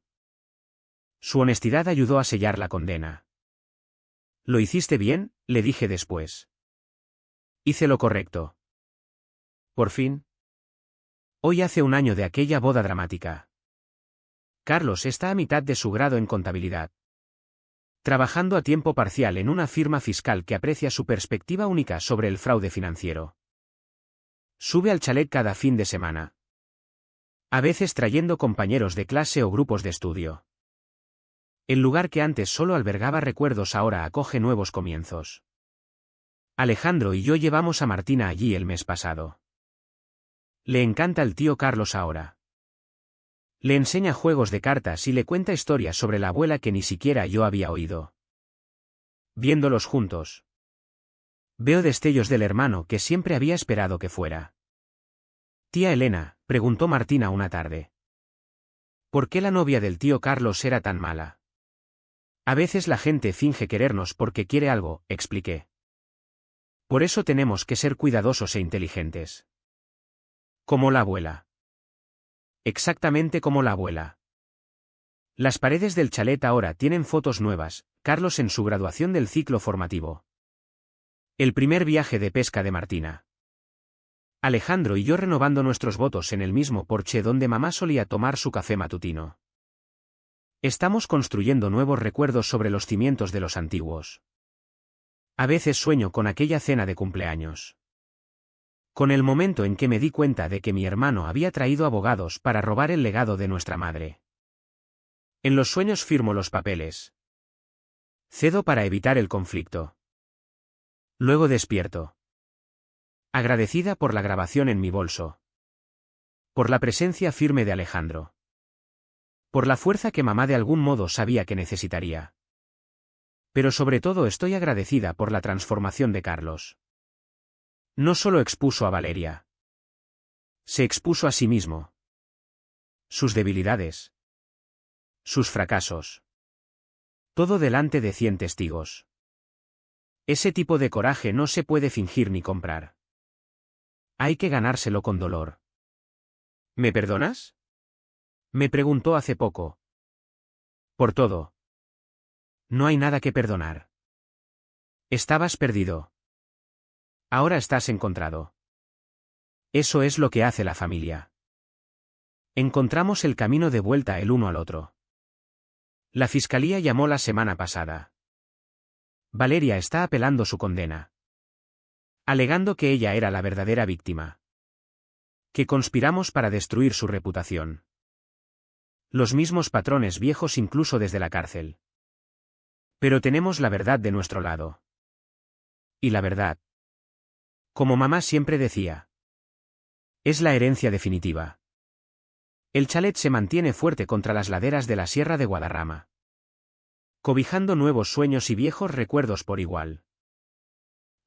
[SPEAKER 1] Su honestidad ayudó a sellar la condena. ¿Lo hiciste bien?, le dije después. Hice lo correcto. Por fin. Hoy hace un año de aquella boda dramática. Carlos está a mitad de su grado en contabilidad. Trabajando a tiempo parcial en una firma fiscal que aprecia su perspectiva única sobre el fraude financiero. Sube al chalet cada fin de semana. A veces trayendo compañeros de clase o grupos de estudio. El lugar que antes solo albergaba recuerdos ahora acoge nuevos comienzos. Alejandro y yo llevamos a Martina allí el mes pasado. Le encanta el tío Carlos ahora. Le enseña juegos de cartas y le cuenta historias sobre la abuela que ni siquiera yo había oído. Viéndolos juntos. Veo destellos del hermano que siempre había esperado que fuera. Tía Elena, preguntó Martina una tarde. ¿Por qué la novia del tío Carlos era tan mala? A veces la gente finge querernos porque quiere algo, expliqué. Por eso tenemos que ser cuidadosos e inteligentes. Como la abuela. Exactamente como la abuela. Las paredes del chalet ahora tienen fotos nuevas, Carlos en su graduación del ciclo formativo. El primer viaje de pesca de Martina. Alejandro y yo renovando nuestros votos en el mismo porche donde mamá solía tomar su café matutino. Estamos construyendo nuevos recuerdos sobre los cimientos de los antiguos. A veces sueño con aquella cena de cumpleaños. Con el momento en que me di cuenta de que mi hermano había traído abogados para robar el legado de nuestra madre. En los sueños firmo los papeles. Cedo para evitar el conflicto. Luego despierto. Agradecida por la grabación en mi bolso. Por la presencia firme de Alejandro. Por la fuerza que mamá de algún modo sabía que necesitaría. Pero sobre todo estoy agradecida por la transformación de Carlos. No solo expuso a Valeria. Se expuso a sí mismo. Sus debilidades. Sus fracasos. Todo delante de 100 testigos. Ese tipo de coraje no se puede fingir ni comprar. Hay que ganárselo con dolor. ¿Me perdonas? Me preguntó hace poco. Por todo. No hay nada que perdonar. Estabas perdido. Ahora estás encontrado. Eso es lo que hace la familia. Encontramos el camino de vuelta el uno al otro. La fiscalía llamó la semana pasada. Valeria está apelando su condena. Alegando que ella era la verdadera víctima. Que conspiramos para destruir su reputación. Los mismos patrones viejos incluso desde la cárcel. Pero tenemos la verdad de nuestro lado. Y la verdad, como mamá siempre decía, es la herencia definitiva. El chalet se mantiene fuerte contra las laderas de la Sierra de Guadarrama. Cobijando nuevos sueños y viejos recuerdos por igual.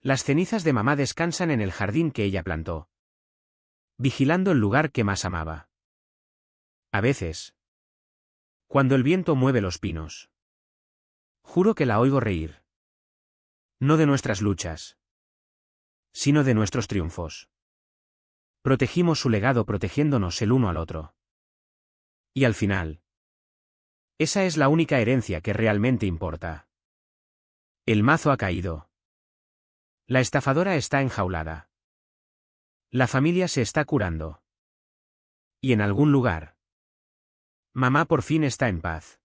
[SPEAKER 1] Las cenizas de mamá descansan en el jardín que ella plantó. Vigilando el lugar que más amaba. A veces. Cuando el viento mueve los pinos. Juro que la oigo reír. No de nuestras luchas. Sino de nuestros triunfos. Protegimos su legado protegiéndonos el uno al otro. Y al final. Esa es la única herencia que realmente importa. El mazo ha caído. La estafadora está enjaulada. La familia se está curando. Y en algún lugar. Mamá por fin está en paz.